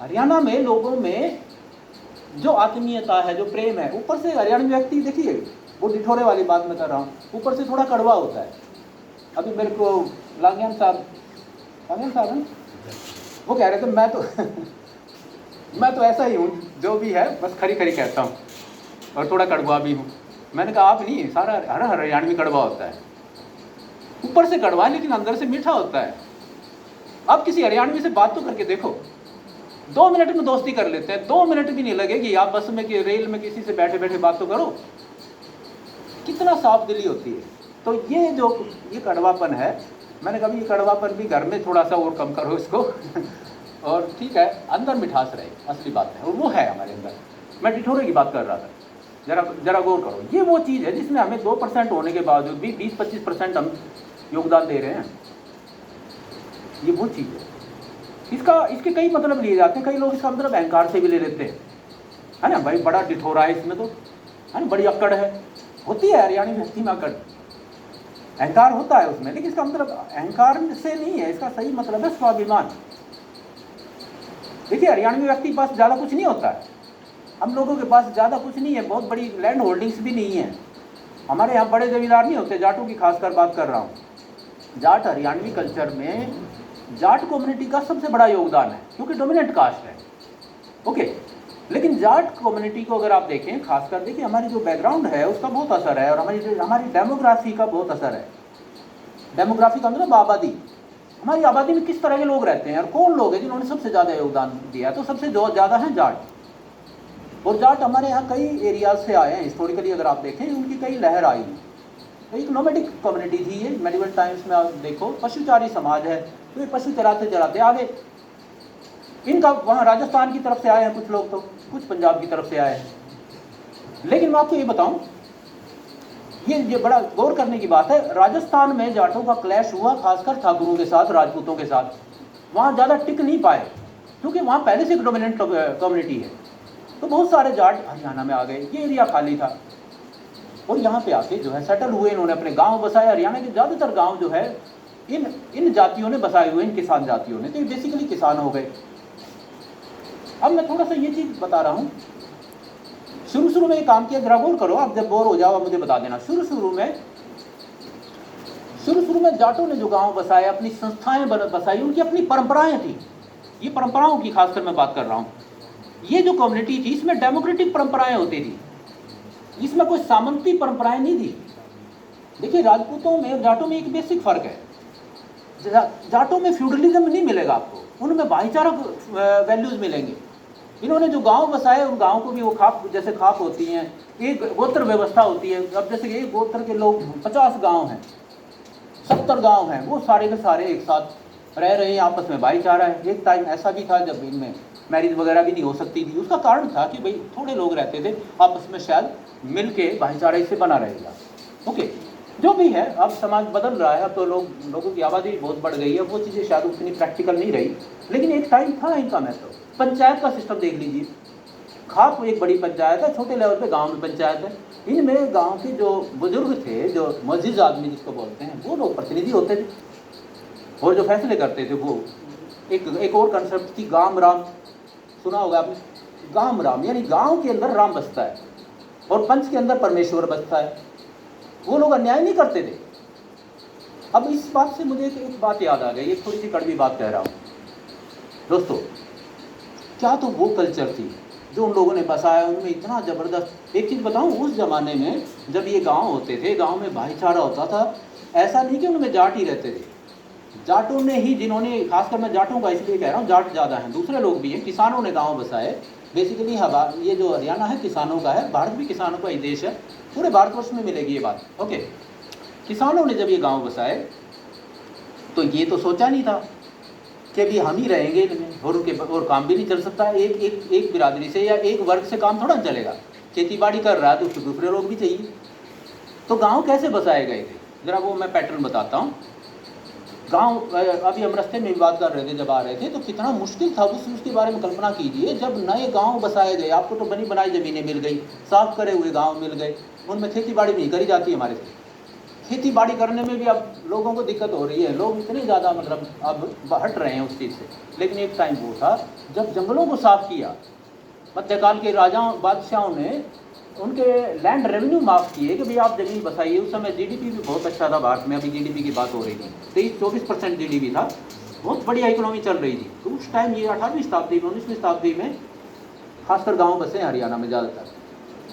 हरियाणा में लोगों में जो आत्मीयता है, जो प्रेम है, ऊपर से हरियाणवी व्यक्ति देखिए, वो ढिठोरे वाली बात मैं कर रहा हूँ, ऊपर से थोड़ा कड़वा होता है। अभी मेरे को लांगियान साहब हैं, वो कह रहे थे मैं तो ऐसा ही हूँ, जो भी है बस खरी खरी कहता हूँ और थोड़ा कड़वा भी हूँ। मैंने कहा आप नहीं, सारा हर हरियाणवी कड़वा होता है, ऊपर से कड़वा लेकिन अंदर से मीठा होता है। आप किसी हरियाणवी से बात तो करके देखो, 2 मिनट में दोस्ती कर लेते हैं, 2 मिनट भी नहीं लगेगी। आप बस में कि रेल में किसी से बैठे बैठे बात तो करो, कितना साफ दिली होती है। तो ये कड़वापन है। मैंने कहा ये कड़वापन भी घर में थोड़ा सा और कम करो इसको और ठीक है, अंदर मिठास रहे, असली बात है, और वो है हमारे अंदर। मैं ढिठोरे की बात कर रहा था, जरा गौर करो। ये वो चीज़ है जिसमें हमें 2% होने के बावजूद भी 20-25% हम योगदान दे रहे हैं। ये वो चीज़ है। इसके कई मतलब लिए जाते हैं। कई लोग इसका मतलब अहंकार से भी ले लेते हैं, है ना। भाई बड़ा ढिठोरा है इसमें, तो है ना, बड़ी अक्कड़ है, होती है हरियाणी व्यक्ति में अक्कड़, अहंकार होता है उसमें, लेकिन इसका मतलब अहंकार से नहीं है। इसका सही मतलब है स्वाभिमान। देखिए हरियाणवी व्यक्ति के पास ज़्यादा कुछ नहीं होता है, हम लोगों के पास ज़्यादा कुछ नहीं है, बहुत बड़ी लैंड होल्डिंग्स भी नहीं है। हमारे यहाँ बड़े जमींदार नहीं होते, जाटों की खासकर बात कर रहा हूँ। जाट हरियाणवी कल्चर में जाट कम्युनिटी का सबसे बड़ा योगदान है, क्योंकि डोमिनेंट कास्ट है, ओके। लेकिन जाट कम्युनिटी को अगर आप देखें, खासकर देखिए हमारी जो बैकग्राउंड है उसका बहुत असर है, और हमारी डेमोग्राफी का बहुत असर है। डेमोग्राफी का मतलब आबादी, हमारी आबादी में किस तरह के लोग रहते हैं और कौन लोग हैं जिन्होंने सबसे ज़्यादा योगदान दिया है, तो सबसे ज़्यादा हैं जाट। और जाट हमारे यहाँ कई एरियाज से आए हैं। हिस्टोरिकली अगर आप देखें उनकी कई लहर आई है। एक नोमैडिक कम्युनिटी थी ये, मेडिवल टाइम्स में आप देखो, पशुचारी समाज है, तो ये पशु चराते चराते आगे। इनका वहाँ राजस्थान की तरफ से आए हैं कुछ लोग, तो कुछ पंजाब की तरफ से आए हैं। लेकिन मैं आपको ये बताऊँ, ये बड़ा गौर करने की बात है, राजस्थान में जाटों का क्लैश हुआ खासकर ठाकुरों के साथ, राजपूतों के साथ। वहाँ ज़्यादा टिक नहीं पाए, क्योंकि वहाँ पहले से एक डोमिनेंट कम्युनिटी है। तो बहुत सारे जाट हरियाणा में आ गए, ये एरिया खाली था, और यहाँ पे आके जो है सेटल हुए, इन्होंने अपने गांव बसाए। हरियाणा के ज़्यादातर गांव जो है इन जातियों ने बसाए हुए, इन किसान जातियों ने, तो ये बेसिकली किसान हो गए। अब मैं थोड़ा सा ये चीज़ बता रहा हूँ, शुरू में ये काम किया, जरा गौर करो, आप जब बोर हो जाओ मुझे बता देना। शुरू में जाटों ने जो गांव बसाए, अपनी संस्थाएं बसाई, उनकी अपनी परंपराएं थी। ये परंपराओं की खासकर मैं बात कर रहा हूँ। ये जो कम्युनिटी थी इसमें डेमोक्रेटिक परंपराएं होती थी, इसमें कोई सामंती परंपराएं नहीं थी। देखिए राजपूतों में जाटों में एक बेसिक फर्क है। जाटों में फ्यूडलिज्म नहीं मिलेगा आपको, उनमें भाईचारा वैल्यूज मिलेंगे। इन्होंने जो गांव बसाए, उन गांव को भी वो जैसे खाप होती हैं, एक गोत्र व्यवस्था होती है। अब जैसे एक गोत्र के लोग 50 गांव हैं, 70 गांव हैं, वो सारे के सारे एक साथ रह रहे हैं, आपस में भाईचारा है। एक टाइम ऐसा भी था जब इनमें मैरिज वगैरह भी नहीं हो सकती थी। उसका कारण था कि भाई थोड़े लोग रहते थे, आपस में शायद मिल के भाईचारा इससे बना रहेगा, ओके। जो भी है, अब समाज बदल रहा है, अब तो लोगों की आबादी बहुत बढ़ गई है, वो चीज़ें शायद उतनी प्रैक्टिकल नहीं रही, लेकिन एक टाइम था इनका महत्व। पंचायत का सिस्टम देख लीजिए, खाप एक बड़ी पंचायत है, छोटे लेवल पे गांव में पंचायत है। इनमें गांव के जो बुजुर्ग थे, जो मस्जिद आदमी जिसको बोलते हैं, वो लोग प्रतिनिधि होते थे, और जो फैसले करते थे वो एक और कंसेप्ट थी, गांव राम। सुना होगा आपने, गांव राम, यानी गांव के अंदर राम बसता है और पंच के अंदर परमेश्वर बसता है। वो लोग अन्याय नहीं करते थे। अब इस बात से मुझे एक बात याद आ गई, एक थोड़ी सी कड़वी बात कह रहा हूँ दोस्तों। क्या तो वो कल्चर थी जो उन लोगों ने बसाया, उनमें इतना ज़बरदस्त। एक चीज़ बताऊँ, उस ज़माने में जब ये गांव होते थे, गांव में भाईचारा होता था। ऐसा नहीं कि उनमें जाट ही रहते थे, जाटों ने ही, जिन्होंने, खासकर मैं जाटों का इसलिए कह रहा हूँ, जाट ज़्यादा हैं, दूसरे लोग भी हैं, किसानों ने गाँव बसाए। बेसिकली ये जो हरियाणा है किसानों का है, भारत भी किसानों का ही देश है, पूरे भारतवर्ष में मिलेगी ये बात, ओके। किसानों ने जब ये गांव बसाए तो ये तो सोचा नहीं था कि भी हम ही रहेंगे इनमें और काम भी नहीं चल सकता। एक बिरादरी से या एक वर्ग से काम थोड़ा चलेगा। खेती बाड़ी कर रहा है तो उसको दूसरे लोग भी चाहिए। तो गांव कैसे बसाए गए थे, ज़रा वो मैं पैटर्न बताता हूँ। गांव अभी हम रास्ते में बात कर रहे थे, जब आ रहे थे तो कितना मुश्किल था उसके बारे में कल्पना कीजिए। जब नए गांव बसाए गए, आपको तो बनी बनाई ज़मीनें मिल गई, साफ करे हुए गांव मिल गए, उनमें खेती बाड़ी नहीं करी जाती। हमारे से खेती बाड़ी करने में भी अब लोगों को दिक्कत हो रही है। लोग इतने ज़्यादा मतलब अब हट रहे हैं उस चीज़ से। लेकिन एक टाइम वो था जब जंगलों को साफ किया, मध्यकाल के राजाओं बादशाहों ने उनके लैंड रेवेन्यू माफ़ किए कि भाई आप ज़मीन बसाइए। उस समय जीडीपी भी बहुत अच्छा था भारत में। अभी जीडीपी की बात हो रही थी, 23-24% जीडीपी था, बहुत बढ़िया इकोनॉमी चल रही थी। तो उस टाइम ये 18वीं शताब्दी में 19वीं शताब्दी में खासकर गांव बसे हरियाणा में ज़्यादातर।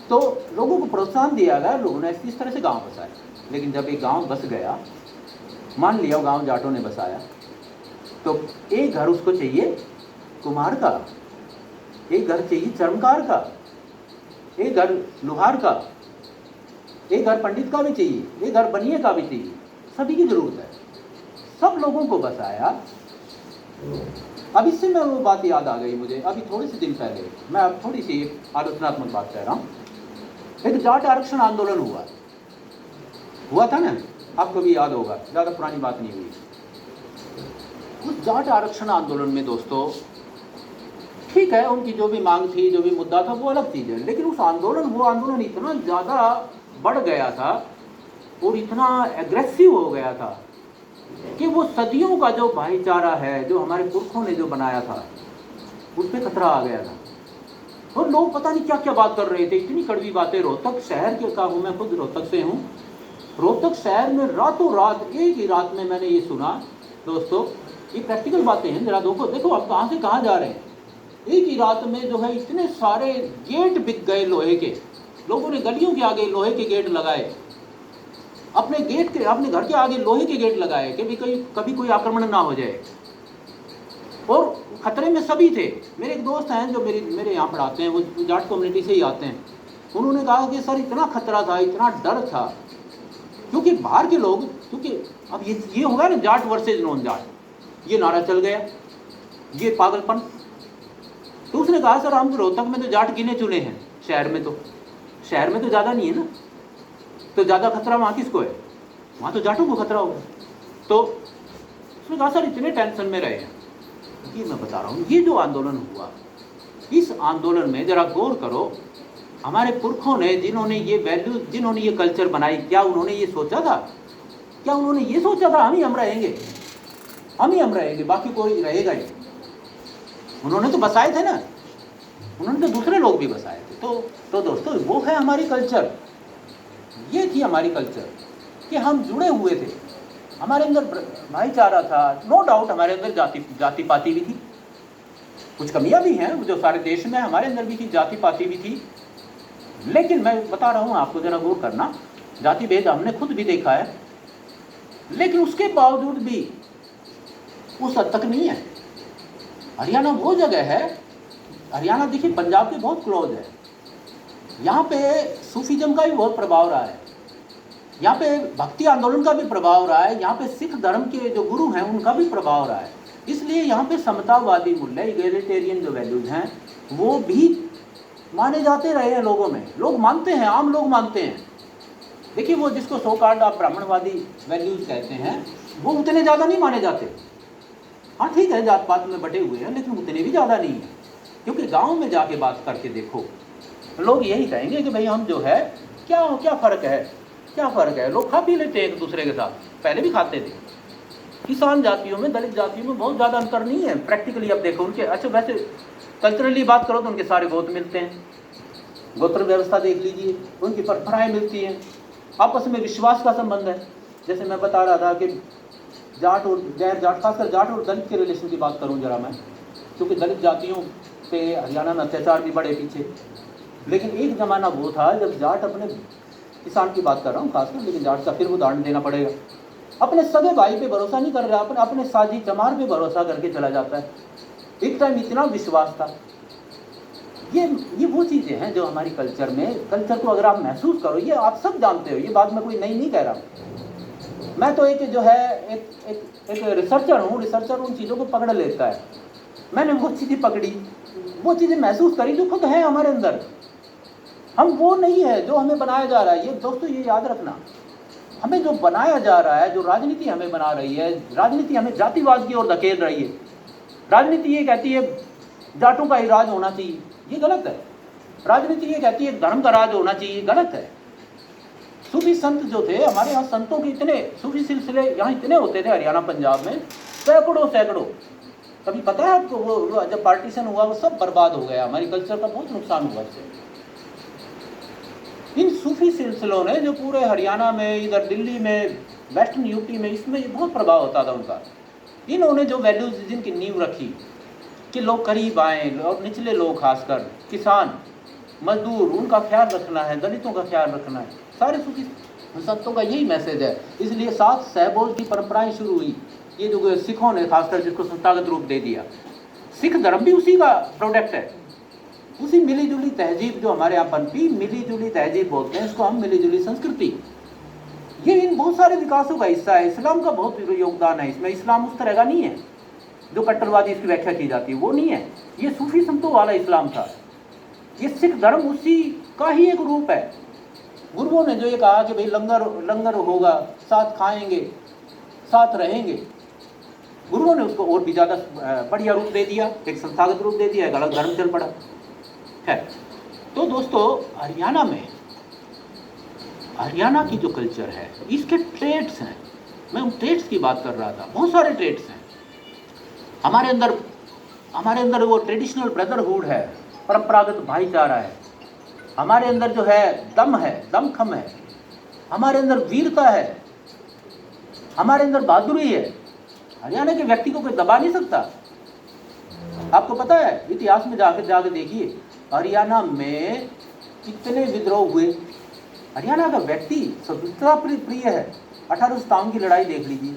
तो लोगों को प्रोत्साहन दिया गया, लोगों ने इस तरह से गाँव बसाए। लेकिन जब एक गाँव बस गया, मान लिया गाँव जाटों ने बसाया, तो एक घर उसको चाहिए कुम्हार का, एक घर चाहिए चर्मकार का, एक घर लोहार का, एक घर पंडित का भी चाहिए, एक घर बनिए का भी चाहिए। सभी की जरूरत है, सब लोगों को बसाया। अब इससे मैं वो बात याद आ गई मुझे, अभी थोड़े से दिन पहले मैं अब थोड़ी सी आलोचनात्मक बात कह रहा हूँ। एक जाट आरक्षण आंदोलन हुआ था ना, आपको भी याद होगा, ज़्यादा पुरानी बात नहीं हुई। उस जाट आरक्षण आंदोलन में दोस्तों ठीक है, उनकी जो भी मांग थी, जो भी मुद्दा था, वो अलग चीज़ है। लेकिन वो आंदोलन इतना ज़्यादा बढ़ गया था और इतना एग्रेसिव हो गया था कि वो सदियों का जो भाईचारा है, जो हमारे पुरखों ने जो बनाया था, उस पर खतरा आ गया था। और लोग पता नहीं क्या क्या बात कर रहे थे, इतनी कड़वी बातें। रोहतक शहर के का हूँ, मैं खुद रोहतक से हूँ। रोहतक शहर में रातों रात, एक ही रात में मैंने ये सुना दोस्तों, ये प्रैक्टिकल बातें हैं, जरा देखो आप कहाँ से कहाँ जा रहे हैं। एक ही रात में जो है इतने सारे गेट बिक गए लोहे के। लोगों ने गलियों के आगे लोहे के गेट लगाए, अपने घर के आगे लोहे के गेट लगाए कि भी कभी कोई आक्रमण ना हो जाए। और खतरे में सभी थे। मेरे एक दोस्त हैं जो मेरे यहाँ पढ़ाते हैं, वो जाट कम्युनिटी से ही आते हैं। उन्होंने कहा कि सर इतना खतरा था, इतना डर था, क्योंकि बाहर के लोग, क्योंकि अब ये होगा ना जाट वर्सेज नॉन जाट, ये नारा चल गया, ये पागलपन। तो उसने कहा सर हम रोहतक में तो जाट गिने चुने हैं, शहर में तो ज़्यादा नहीं है ना, तो ज़्यादा खतरा वहाँ किसको है, वहाँ तो जाटों को खतरा होगा। तो उसने कहा सर इतने टेंशन में रहे हैं। ये मैं बता रहा हूँ, ये जो आंदोलन हुआ, इस आंदोलन में ज़रा गौर करो, हमारे पुरखों ने जिन्होंने ये वैल्यू, जिन्होंने ये कल्चर बनाई, क्या उन्होंने ये सोचा था, हम ही रहेंगे, बाकी कोई रहेगा ही। उन्होंने तो बसाए थे ना, उन्होंने तो दूसरे लोग भी बसाए थे। तो दोस्तों वो है हमारी कल्चर, ये थी हमारी कल्चर कि हम जुड़े हुए थे, हमारे अंदर भाईचारा था। नो डाउट हमारे अंदर जाति पाति भी थी, कुछ कमियां भी हैं जो सारे देश में, हमारे अंदर भी थी, जाति पाति भी थी। लेकिन मैं बता रहा हूँ आपको, जरा गौर करना, जाति भेद हमने खुद भी देखा है, लेकिन उसके बावजूद भी उस हद तक नहीं है। हरियाणा वो जगह है, हरियाणा देखिए पंजाब के बहुत क्लोज है, यहाँ पे सूफीज़म का भी बहुत प्रभाव रहा है, यहाँ पे भक्ति आंदोलन का भी प्रभाव रहा है, यहाँ पे सिख धर्म के जो गुरु हैं उनका भी प्रभाव रहा है। इसलिए यहाँ पे समतावादी मूल्य, इगैलिटेरियन जो वैल्यूज हैं वो भी माने जाते रहे हैं लोगों में, लोग मानते हैं, आम लोग मानते हैं। देखिए वो जिसको सो कॉल्ड आप ब्राह्मणवादी वैल्यूज कहते हैं, वो उतने ज़्यादा नहीं माने जाते। हाँ ठीक है, जात पात में बटे हुए हैं, लेकिन उतने भी ज़्यादा नहीं है। क्योंकि गांव में जाके बात करके देखो, लोग यही कहेंगे कि भाई हम जो है क्या फ़र्क है, लोग खा पी लेते हैं एक दूसरे के साथ, पहले भी खाते थे। किसान जातियों में, दलित जातियों में बहुत ज़्यादा अंतर नहीं है प्रैक्टिकली। अब देखो उनके, अच्छा वैसे कल्चरली बात करो तो उनके सारे गोत्र मिलते हैं, गोत्र व्यवस्था देख लीजिए, उनकी परंपराएँ मिलती हैं, आपस में विश्वास का संबंध है। जैसे मैं बता रहा था कि जाट और गैर जाट, खासकर जाट और दलित के रिलेशन की बात करूं जरा मैं, क्योंकि दलित जातियों पे हरियाणा में अत्याचार भी बढ़े पीछे। लेकिन एक ज़माना वो था जब जाट अपने, किसान की बात कर रहा हूँ खासकर, लेकिन जाट का फिर उदाहरण देना पड़ेगा, अपने सगे भाई पे भरोसा नहीं कर रहा, अपने साजी चमार पे भरोसा करके चला जाता है। एक टाइम इतना विश्वास था। ये वो चीज़ें हैं जो हमारी कल्चर में, कल्चर को अगर आप महसूस करो, ये आप सब जानते हो, ये बात मैं कोई नई नहीं कह रहा। मैं तो एक जो है एक रिसर्चर हूँ, रिसर्चर उन चीज़ों को पकड़ लेता है। मैंने वो चीज़ें पकड़ी, वो चीज़ें महसूस करी जो खुद है हमारे अंदर। हम वो नहीं है जो हमें बनाया जा रहा है। ये दोस्तों ये याद रखना, हमें जो बनाया जा रहा है, जो राजनीति हमें बना रही है, राजनीति हमें जातिवाद की ओर धकेल रही है। राजनीति ये कहती है जाटों का ही राज होना चाहिए, ये गलत है। राजनीति ये कहती है धर्म का राज होना चाहिए, गलत है। सूफी संत जो थे हमारे यहाँ, संतों के इतने सूफी सिलसिले यहाँ इतने होते थे हरियाणा पंजाब में, सैकड़ों। कभी पता है आपको वो जब पार्टीशन हुआ वो सब बर्बाद हो गया, हमारी कल्चर का बहुत नुकसान हुआ इससे। इन सूफी सिलसिलों ने जो पूरे हरियाणा में, इधर दिल्ली में, वेस्टर्न यूपी में, इसमें ये बहुत प्रभाव होता था उनका। इन्होंने जो वैल्यूज जिनकी नींव रखी कि लोग करीब आएँ और निचले लोग, खासकर किसान मजदूर, उनका ख्याल रखना है, दलितों का ख्याल रखना है, सारे सूफी संतों का यही मैसेज है। इसलिए 7 सहबोज की परंपराएं शुरू हुई। ये जो सिखों ने खासकर जिसको संस्थागत रूप दे दिया, सिख धर्म भी उसी का प्रोडक्ट है। उसी मिली जुली तहजीब जो हमारे यहाँ पनपी, मिली जुली तहजीब बोलते हैं इसको हम, मिली जुली संस्कृति। ये इन बहुत सारे विकासों का हिस्सा है। इस्लाम का बहुत योगदान है इसमें। इस्लाम उस तरह का नहीं है जो कट्टरवादी इसकी व्याख्या की जाती है, वो नहीं है। ये सूफी संतों वाला इस्लाम था। ये सिख धर्म उसी का ही एक रूप है। गुरुओं ने जो ये कहा कि भाई लंगर होगा, साथ खाएंगे, साथ रहेंगे, गुरुओं ने उसको और भी ज़्यादा बढ़िया रूप दे दिया, एक संस्थागत रूप दे दिया, एक अलग धर्म चल पड़ा है। तो दोस्तों हरियाणा की जो कल्चर है, इसके ट्रेड्स हैं। मैं उन ट्रेड्स की बात कर रहा था, बहुत सारे ट्रेड्स हैं हमारे अंदर। वो ट्रेडिशनल ब्रदरहुड है, परंपरागत भाईचारा है हमारे अंदर, जो है दमखम है हमारे अंदर, वीरता है हमारे अंदर, बहादुरी है। हरियाणा के व्यक्ति को कोई दबा नहीं सकता। आपको पता है, इतिहास में जाके देखिए हरियाणा में कितने विद्रोह हुए। हरियाणा का व्यक्ति स्वतंत्रता प्रिय है। 1857 की लड़ाई देख लीजिए।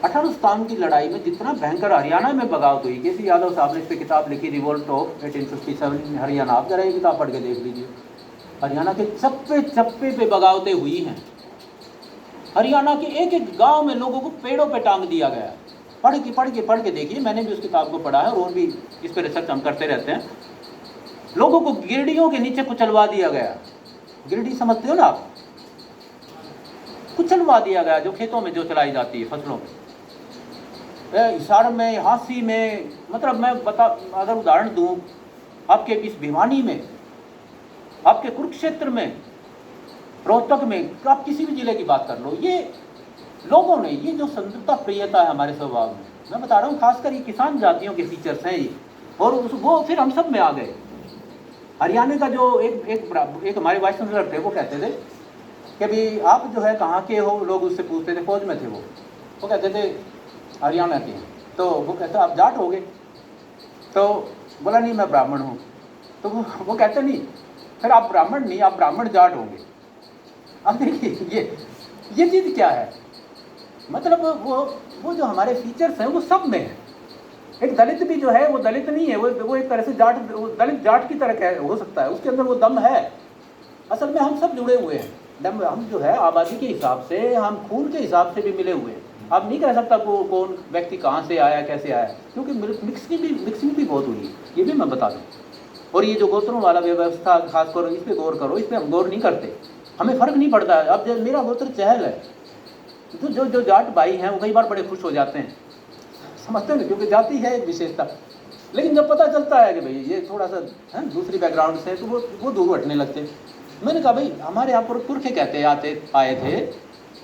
1857 की लड़ाई में जितना भयंकर हरियाणा में बगावत हुई, केसी यादव साहब ने इस पर किताब लिखी, रिवोल्ट ऑफ 1857 हरियाणा। आप जरा ये किताब पढ़ के देख लीजिए। हरियाणा के चप्पे पे बगावतें हुई हैं। हरियाणा के एक गांव में लोगों को पेड़ों पे टांग दिया गया। पढ़ के देखिए, मैंने भी उस किताब को पढ़ा है और भी इस पर रिसर्च हम करते रहते हैं। लोगों को गिरडियों के नीचे कुचलवा दिया गया। गिरडी समझते हो ना आप? कुचलवा दिया गया, जो खेतों में जो चलाई जाती है फसलों में, हिसार में, हांसी में। मतलब मैं अगर उदाहरण दूं, आपके इस भिवानी में, आपके कुरुक्षेत्र में, रोहतक में, आप किसी भी जिले की बात कर लो, ये लोगों ने ये जो स्वतंत्रता प्रियता है हमारे स्वभाव में, मैं बता रहा हूँ, खासकर ये किसान जातियों के फीचर्स हैं ये। और वो फिर हम सब में आ गए। हरियाणा का जो एक हमारे वाइस चांसलर थे, वो कहते थे कि भाई आप जो है कहाँ के हो, लोग उससे पूछते थे, फौज में थे वो कहते थे हरियाणा के। तो वो कहते आप जाट होगे? तो बोला नहीं, मैं ब्राह्मण हूँ। तो वो कहते नहीं, फिर आप ब्राह्मण नहीं, आप ब्राह्मण जाट होंगे। अब देखिए ये चीज़ क्या है, मतलब वो जो हमारे फीचर्स हैं वो सब में है। एक दलित भी जो है वो दलित नहीं है, वो एक तरह से दलित जाट की तरह हो सकता है, उसके अंदर वो दम है। असल में हम सब जुड़े हुए हैं। हम जो है आबादी के हिसाब से, हम खून के हिसाब से भी मिले हुए हैं। आप नहीं कह सकता कौन व्यक्ति कहाँ से आया, कैसे आया, क्योंकि मिक्सिंग भी बहुत हुई है, ये भी मैं बता दूँ। और ये जो गोत्रों वाला व्यवस्था, खासकर इस पर गौर करो, इस पर हम गौर नहीं करते, हमें फ़र्क नहीं पड़ता है। अब जब मेरा गोत्र चहल है, तो जो जाट भाई हैं वो कई बार बड़े खुश हो जाते हैं, समझते हैं ना, क्योंकि जाति है एक विशेषता। लेकिन जब पता चलता है कि भाई ये थोड़ा सा है दूसरी बैकग्राउंड से, तो वो दूर हटने लगते। मैंने कहा भाई हमारे यहाँ पर पुरखे कहते आए थे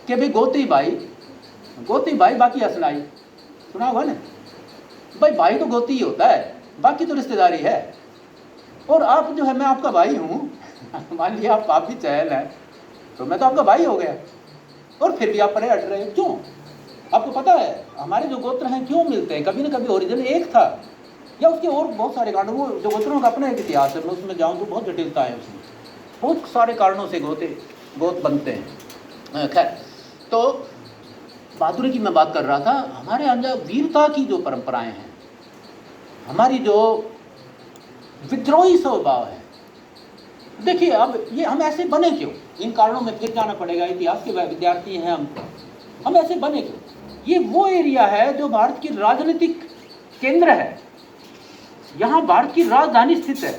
कि भाई गोती भाई बाकी असलाई, सुना होगा ना भाई तो गोती ही होता है, बाकी तो रिश्तेदारी है। और आप जो है, मैं आपका भाई हूँ, मान लिया आप भी चहल हैं, तो मैं तो आपका भाई हो गया, और फिर भी आप परे हट रहे हो, क्यों? आपको पता है हमारे जो गोत्र हैं क्यों मिलते हैं? कभी ना कभी ओरिजिन एक था, या उसके और बहुत सारे कारण। वो जो गोत्रों का अपना एक इतिहास है, मैं उसमें जाऊँ तो बहुत जटिलता है उसमें, बहुत सारे कारणों से गोत बनते हैं। खैर, तो बहादुरी की मैं बात कर रहा था। हमारे अंदर वीरता की जो परंपराएं हैं, हमारी जो विद्रोही स्वभाव है, देखिए अब ये हम ऐसे बने क्यों? इन कारणों में फिर जाना पड़ेगा, इतिहास के विद्यार्थी हैं हम ऐसे बने क्यों? ये वो एरिया है जो भारत की राजनीतिक केंद्र है, यहाँ भारत की राजधानी स्थित है।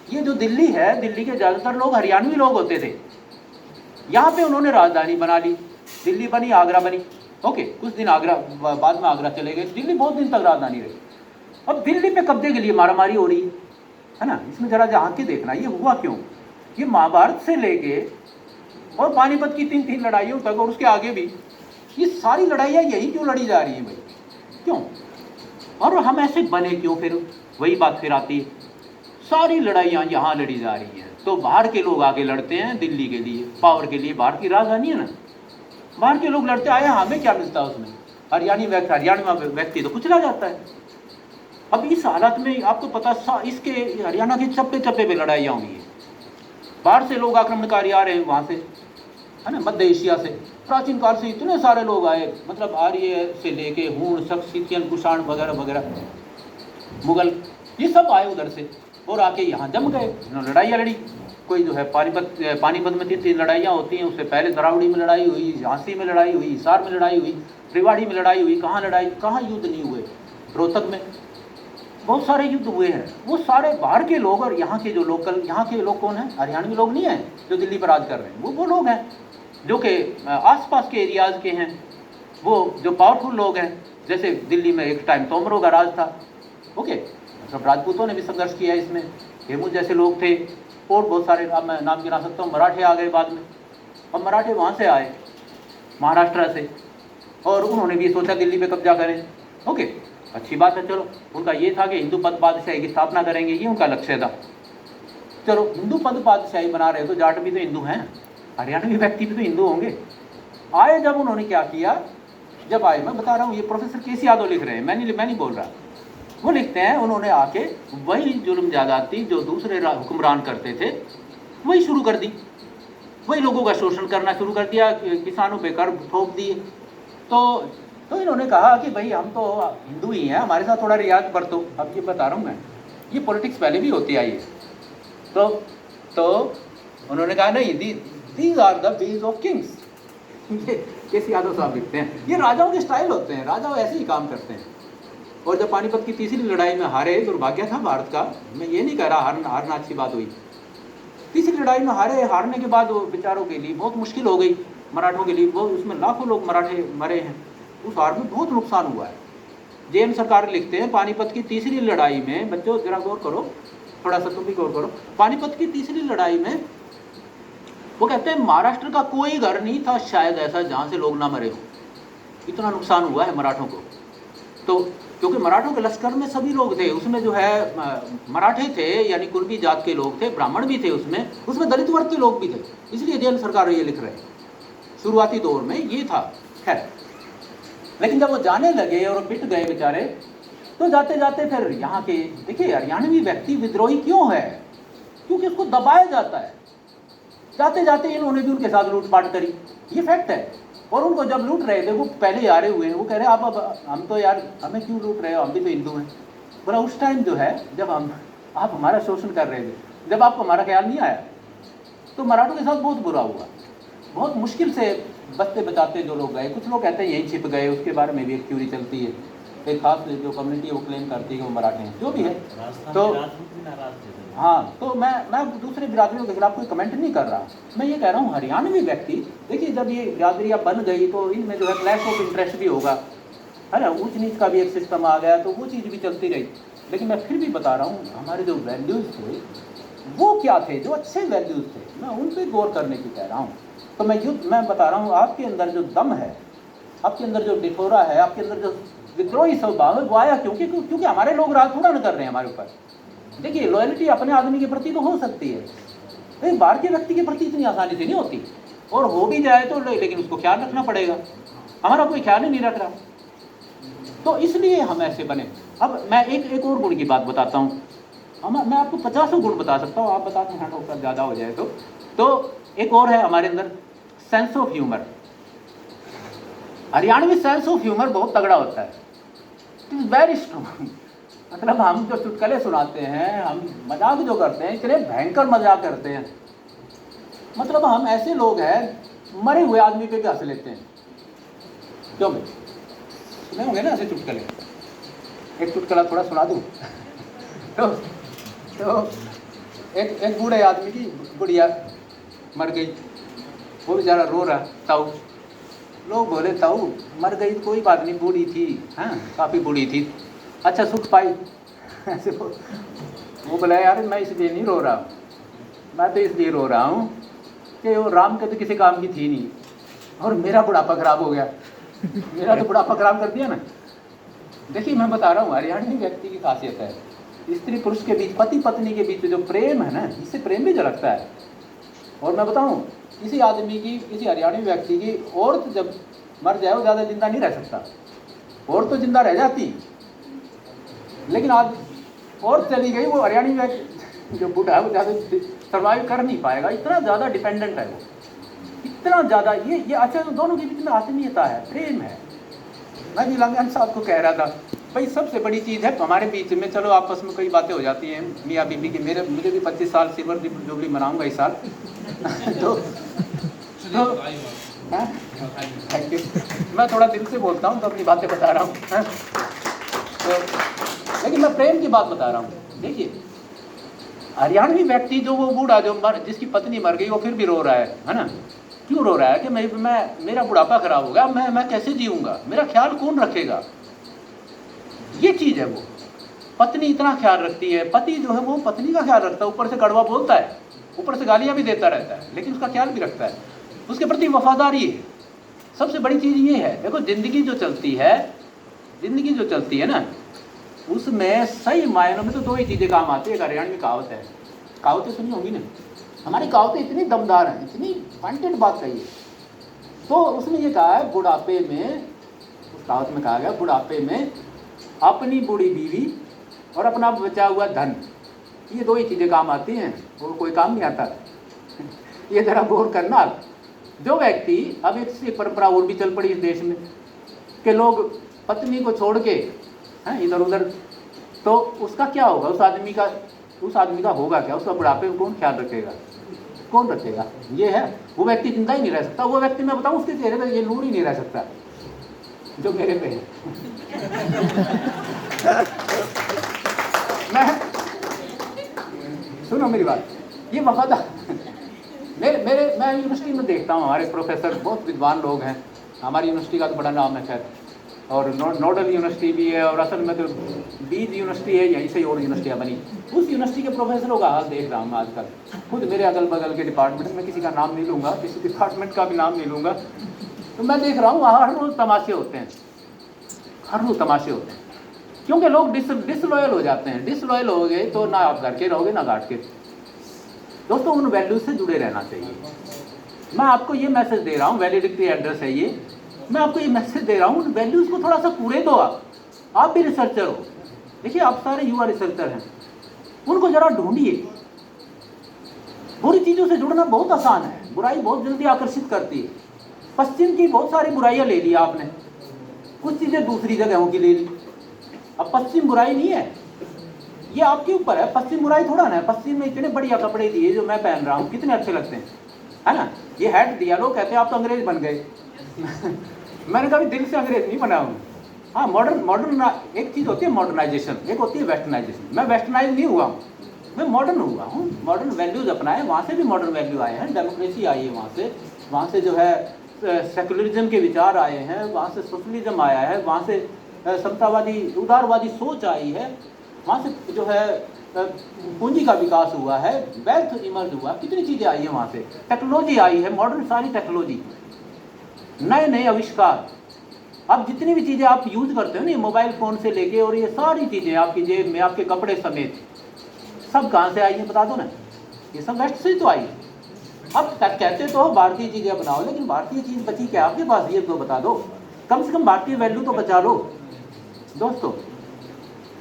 ये जो दिल्ली है, दिल्ली के ज़्यादातर लोग हरियाणवी लोग होते थे, यहाँ पे उन्होंने राजधानी बना ली, दिल्ली बनी, आगरा बनी, ओके, कुछ दिन आगरा, बाद में आगरा चले गए, दिल्ली बहुत दिन तक राजधानी रही। अब दिल्ली पे कब्जे के लिए मारामारी हो रही है ना, इसमें जरा झांक के देखना ये हुआ क्यों। ये महाभारत से लेके और पानीपत की 3 लड़ाइयों तक और उसके आगे भी ये सारी लड़ाइयाँ यही क्यों लड़ी जा रही हैं भाई, क्यों? और हम ऐसे बने क्यों? फिर वही बात फिर आती है, सारी लड़ाइयाँ यहाँ लड़ी जा रही हैं तो बाहर के लोग आगे लड़ते हैं दिल्ली के लिए, पावर के लिए, बाहर की राजधानी है ना, बाहर के लोग लड़ते आए, हमें क्या मिलता है उसमें? हरियाणवी व्यक्ति तो कुचला जाता है। अब इस हालत में आपको पता, इसके हरियाणा के चप्पे चप्पे पे लड़ाइयाँ हुई है, बाहर से लोग आक्रमणकारी आ रहे हैं वहाँ से, है ना, मध्य एशिया से, प्राचीन काल से इतने सारे लोग आए, मतलब आर्य से लेके हूण, सक्सियन, कुषाण वगैरह वगैरह, मुगल, ये सब आए उधर से और आके यहाँ जम गए, इन्होंने लड़ाइयाँ लड़ी। कोई जो है पानीपत में 3 लड़ाइयाँ होती हैं, उससे पहले दरावड़ी में लड़ाई हुई, झांसी में लड़ाई हुई, हिसार में लड़ाई हुई, रेवाड़ी में लड़ाई हुई, कहाँ युद्ध नहीं हुए, रोहतक में बहुत सारे युद्ध हुए हैं। वो सारे बाहर के लोग और यहाँ के जो लोकल, यहाँ के लोग कौन हैं? हरियाणवी लोग नहीं हैं जो दिल्ली पर राज कर रहे हैं, वो लोग हैं जो कि आसपास के एरियाज़ के हैं, वो जो पावरफुल लोग हैं। जैसे दिल्ली में एक टाइम तोमरों का राज था, ओके, मतलब राजपूतों ने भी संघर्ष किया इसमें, हेमू जैसे लोग थे और बहुत सारे, अब मैं नाम गिना सकता हूँ, मराठे आ गए बाद में, और मराठे वहाँ से आए महाराष्ट्र से, और उन्होंने भी सोचा दिल्ली पे कब्जा करें, ओके, अच्छी बात है। चलो, उनका ये था कि हिंदू पद बादशाही की स्थापना करेंगे, ये उनका लक्ष्य था। चलो, हिंदू पद बादशाही बना रहे तो जाट भी तो हिंदू हैं, हरियाणवी व्यक्ति भी तो हिंदू होंगे। आए जब उन्होंने क्या किया, जब आए, मैं बता रहा हूँ, ये प्रोफेसर केसी यादव लिख रहे हैं, मैं नहीं बोल रहा, वो लिखते हैं, उन्होंने आके वही जुल्म ज्यादती जो दूसरे हुक्मरान करते थे वही शुरू कर दी, वही लोगों का शोषण करना शुरू कर दिया, किसानों पे कर ठोक दिए। तो इन्होंने कहा कि भाई हम तो हिंदू ही हैं, हमारे साथ थोड़ा रियायत बरतो। अब ये बता रहा हूँ मैं, ये पॉलिटिक्स पहले भी होती आई है। तो उन्होंने कहा नहीं, these are the ways of kings. ये केसी यादव साहब लिखते हैं, ये राजाओं के स्टाइल होते हैं, राजा ऐसे ही काम करते हैं। और जब पानीपत की 3री लड़ाई में हारे, दुर्भाग्य था भारत का, मैं ये नहीं कह रहा हारना अच्छी बात हुई, 3री लड़ाई में हारने के बाद वो बेचारों के लिए बहुत मुश्किल हो गई, मराठों के लिए, वो उसमें लाखों लोग मराठे मरे हैं, उस हार में बहुत नुकसान हुआ है। जैन सरकार लिखते हैं, पानीपत की 3री लड़ाई में, बच्चों जरा गौर करो, थोड़ा सा तुम भी गौर करो, पानीपत की 3री लड़ाई में वो कहते हैं महाराष्ट्र का कोई घर नहीं था शायद ऐसा जहाँ से लोग ना मरे हो, इतना नुकसान हुआ है मराठों को। तो क्योंकि मराठों के लश्कर में सभी लोग थे, उसमें जो है मराठे थे, यानी कुर्मी जात के लोग थे, ब्राह्मण भी थे, उसमें दलित वर्ग के लोग भी थे, इसलिए जैन सरकार ये लिख रहे हैं। शुरुआती दौर में ये था, खैर, लेकिन जब वो जाने लगे और पिट गए बेचारे, तो जाते जाते फिर यहाँ के, देखिए हरियाणवी व्यक्ति विद्रोही क्यों है? क्योंकि उसको दबाया जाता है। जाते जाते इन्होंने भी उनके साथ लूटपाट करी, ये फैक्ट है। और उनको जब लूट रहे थे, वो पहले हारे हुए हैं, वो कह रहे हैं आप हम तो यार, हमें क्यों लूट रहे हो, हम भी तो हिंदू हैं। बोला उस टाइम जो है, जब आप हमारा शोषण कर रहे थे, जब आपको हमारा ख्याल नहीं आया, तो मराठों के साथ बहुत बुरा हुआ, बहुत मुश्किल से बचते बचाते जो लोग गए। कुछ लोग कहते हैं यहीं छिप गए, उसके बारे में भी एक थ्योरी चलती है, एक खास जो कम्युनिटी है वो क्लेम करती है कि वो मराठे हैं, जो भी है। तो हाँ, तो मैं दूसरे बिरादरियों के खिलाफ कोई कमेंट नहीं कर रहा, मैं ये कह रहा हूँ हरियाणवी व्यक्ति, देखिए जब ये बिरादरियाँ बन गई तो इनमें जो है क्लैश ऑफ इंटरेस्ट भी होगा, है ना, ऊंच नीच का भी एक सिस्टम आ गया, तो वो चीज़ भी चलती रही। लेकिन मैं फिर भी बता रहा हूँ, हमारे जो वैल्यूज़ थे वो क्या थे, जो अच्छे वैल्यूज़ थे, मैं उन पर गौर करने की कह रहा हूँ। तो मैं बता रहा हूँ, आपके अंदर जो दम है, आपके अंदर जो डिठोरा है, आपके अंदर जो विद्रोही स्वभाव है, वो आया क्योंकि हमारे लोग राज थोड़ा न कर रहे हैं हमारे ऊपर। देखिए, लॉयल्टी अपने आदमी के प्रति तो हो सकती है, लेकिन बाहर के व्यक्ति के प्रति इतनी आसानी से नहीं होती, और हो भी जाए तो लेकिन उसको ख्याल रखना पड़ेगा, हमारा कोई ख्याल ही नहीं रख रहा, तो इसलिए हम ऐसे बने। अब मैं एक और गुण की बात बताता हूँ, मैं आपको 50 गुण बता सकता हूँ, आप बताते हैं डॉक्टर ज़्यादा हो जाए तो एक और है हमारे अंदर, sense of humour. Haryanvi sense of humour बहुत तगड़ा होता है, इट इज़ वेरी स्ट्रॉन्ग। मतलब हम जो चुटकुले सुनाते हैं, हम मजाक जो करते हैं, इतने भयंकर मजाक करते हैं, मतलब हम ऐसे लोग हैं, मरे हुए आदमी पे भी हंस लेते हैं। क्यों भाई, सुने होंगे ना ऐसे चुटकुले? एक चुटकुला थोड़ा सुना दूँ? तो एक बूढ़े आदमी की बुढ़िया मर गई, वो बेचारा रो रहा। ताऊ, लोग बोले ताऊ मर गई तो कोई बात नहीं, बूढ़ी थी, हाँ काफ़ी बूढ़ी थी, अच्छा सुख पाई। ऐसे वो बोला यार मैं इसलिए नहीं रो रहा हूँ, मैं तो इसलिए रो रहा हूँ कि वो राम के तो किसी काम की थी नहीं, और मेरा बुढ़ापा खराब हो गया। मेरा तो बुढ़ापा खराब कर दिया ना। देखिए मैं बता रहा हूँ, हरियाणवी व्यक्ति की खासियत है, स्त्री पुरुष के बीच, पति पत्नी के बीच जो प्रेम है ना, इससे प्रेम भी झलकता है। और मैं बताऊँ, किसी आदमी की, किसी हरियाणवी व्यक्ति की औरत जब मर जाए वो ज़्यादा जिंदा नहीं रह सकता। औरत तो जिंदा रह जाती, लेकिन आज औरत चली गई, वो हरियाणवी व्यक्ति जो बूढ़ा है वो ज़्यादा सर्वाइव कर नहीं पाएगा, इतना ज़्यादा डिपेंडेंट है वो, इतना ज़्यादा। ये अच्छा, दोनों के बीच में आत्मीयता है, प्रेम है। मैं भी लांगन साहब को कह रहा था भाई सबसे बड़ी चीज़ है हमारे बीच में, चलो आपस में कई बातें हो जाती हैं मियाँ बीबी की, मुझे भी 25 साल सिल्वर जुबली मनाऊंगा इस साल। तो थैंक यू, मैं थोड़ा दिल से बोलता हूँ तो अपनी बातें बता रहा हूँ। तो लेकिन मैं प्रेम की बात बता रहा हूँ। देखिए हरियाणवी व्यक्ति जो वो बूढ़ा जो जिसकी पत्नी मर गई वो फिर भी रो रहा है ना? क्यों रो रहा है कि मेरा बुढ़ापा खराब हो गया, मैं कैसे जीऊँगा, मेरा ख्याल कौन रखेगा? ये चीज़ है वो। पत्नी इतना ख्याल रखती है, पति जो है वो पत्नी का ख्याल रखता है, ऊपर से कड़वा बोलता है, ऊपर से गालियाँ भी देता रहता है, लेकिन उसका ख्याल भी रखता है, उसके प्रति वफादारी है। सबसे बड़ी चीज़ ये है। देखो ज़िंदगी जो चलती है ना, उसमें सही मायनों में तो दो ही चीज़ें काम आती है। एक हरियाणवी कहावत है, कहावतें सुनी होगी ना, हमारी कहावतें इतनी दमदार हैं, इतनी पॉइंटेड बात कही है। तो उसमें ये कहा है बुढ़ापे में, उस कहावत में कहा गया बुढ़ापे में अपनी बूढ़ी बीवी और अपना बचा हुआ धन, ये दो ही चीज़ें काम आती हैं, और कोई काम नहीं आता। ये ज़रा गौर करना। जो व्यक्ति, अब एक परंपरा और भी चल पड़ी इस देश में कि लोग पत्नी को छोड़ के हैं इधर उधर, तो उसका क्या होगा? उस आदमी का होगा क्या? उसका बुढ़ापे में कौन ख्याल रखेगा? कौन रखेगा? ये है, वो व्यक्ति जिंदा ही नहीं रह सकता। वो व्यक्ति मैं बताऊँ उसके चेहरे पर ये नूर ही नहीं रह सकता जो मेरे पे है। मैं सुनो मेरी बात, ये वफादार मैं यूनिवर्सिटी में देखता हूँ, हमारे प्रोफेसर बहुत विद्वान लोग हैं। हमारी यूनिवर्सिटी का तो बड़ा नाम है खैर, और नोडल यूनिवर्सिटी भी है, और असल में तो बीज यूनिवर्सिटी है, यहीं से और यूनिवर्सिटियाँ बनी। उस यूनिवर्सिटी के प्रोफेसरों का हाल देख रहा हूँ आजकल। खुद मेरे अगल बगल के डिपार्टमेंट में, किसी का नाम नहीं लूँगा, किसी डिपार्टमेंट का भी नाम नहीं लूँगा, तो मैं देख रहा हूँ वहाँ हर रोज़ तमाशे होते हैं, हर रोज़ तमाशे होते हैं। क्योंकि लोग डिसलॉयल हो जाते हैं। डिसलॉयल हो गए तो ना आप घर के रहोगे ना घाट के। दोस्तों उन वैल्यूज से जुड़े रहना चाहिए। मैं आपको ये मैसेज दे रहा हूँ, वैलिडिटी एड्रेस है ये, मैं आपको ये मैसेज दे रहा हूँ, उन वैल्यूज़ को थोड़ा सा पूरे दो। आप भी रिसर्चर हो, देखिए आप सारे युवा रिसर्चर हैं, उनको जरा ढूंढिए। बुरी चीज़ों से जुड़ना बहुत आसान है, बुराई बहुत जल्दी आकर्षित करती है। पश्चिम की बहुत सारी बुराइयाँ ले ली आपने, कुछ चीज़ें दूसरी जगहों की ले ली। अब पश्चिम बुराई नहीं है, ये आपके ऊपर है। पश्चिम बुराई थोड़ा ना है। पश्चिम में इतने बढ़िया कपड़े दिए जो मैं पहन रहा हूँ, कितने अच्छे लगते हैं, है ना? ये हैट दिया, लोग कहते हैं आप तो अंग्रेज बन गए। मैंने कभी दिल से अंग्रेज नहीं बना हूँ। हाँ, मॉडर्न एक चीज़ होती है मॉडर्नाइजेशन, एक होती है वेस्टर्नाइजेशन। मैं वेस्टर्नाइज नहीं हुआ हूँ, मैं मॉडर्न हुआ हूँ। मॉडर्न वैल्यूज़ अपनाए, वहाँ से भी मॉडर्न वैल्यू आए हैं, डेमोक्रेसी आई है वहाँ से जो है सेकुलरिज्म के विचार आए हैं, वहाँ से सोशलिज्म आया है, वहाँ से समतावादी उदारवादी सोच आई है, वहाँ से जो है पूंजी का विकास हुआ है, वेल्थ इमर्ज हुआ, कितनी चीज़ें आई हैं वहाँ से। टेक्नोलॉजी आई है, मॉडर्न सारी टेक्नोलॉजी, नए नए आविष्कार। अब जितनी भी चीज़ें आप यूज़ करते हो ना, मोबाइल फ़ोन से लेके और ये सारी चीज़ें आपकी जेब में, आपके कपड़े समेत, सब कहाँ से आई हैं बता दो ना? ये सब वेस्ट से तो आई है। अब कहते तो भारतीय चीज़ें बनाओ, लेकिन भारतीय चीज़ बची क्या आपके पास? ये तो बता दो, कम से कम भारतीय वैल्यू तो बचा लो। दोस्तों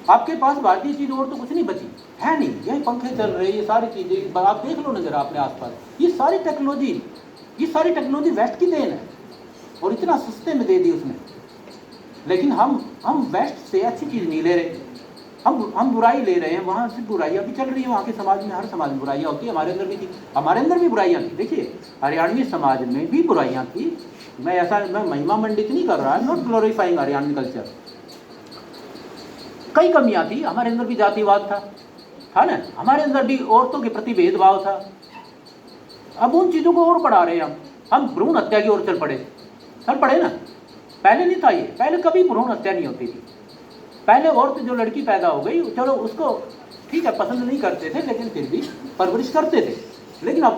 आपके पास भारतीय चीज़ और तो कुछ नहीं बची है, नहीं। यही पंखे चल रहे, ये सारी चीज़ें आप देख लो ना जरा अपने आसपास, ये सारी टेक्नोलॉजी वेस्ट की देन है, और इतना सस्ते में दे दी उसने। लेकिन हम वेस्ट से अच्छी चीज़ नहीं ले रहे, हम बुराई ले रहे हैं, वहाँ से बुराइयाँ भी चल रही हैं, वहाँ के समाज में, हर समाज में बुराइयाँ होती है, हमारे अंदर भी थी, हमारे अंदर भी बुराइयाँ थी। देखिए हरियाणवी समाज में भी बुराइयाँ थी, मैं महिमा मंडित नहीं कर रहा, नॉट ग्लोरीफाइंग हरियाणवी कल्चर। कई कमियाँ थी, हमारे अंदर भी जातिवाद था ना, हमारे अंदर भी औरतों के प्रति भेदभाव था। अब उन चीज़ों को और बढ़ा रहे हैं हम भ्रूण हत्या की ओर चल पड़े ना। पहले नहीं था ये, पहले कभी भ्रूण हत्या नहीं होती थी। पहले औरत जो लड़की पैदा हो गई, चलो उसको ठीक है पसंद नहीं करते थे, लेकिन फिर भी परवरिश करते थे। लेकिन अब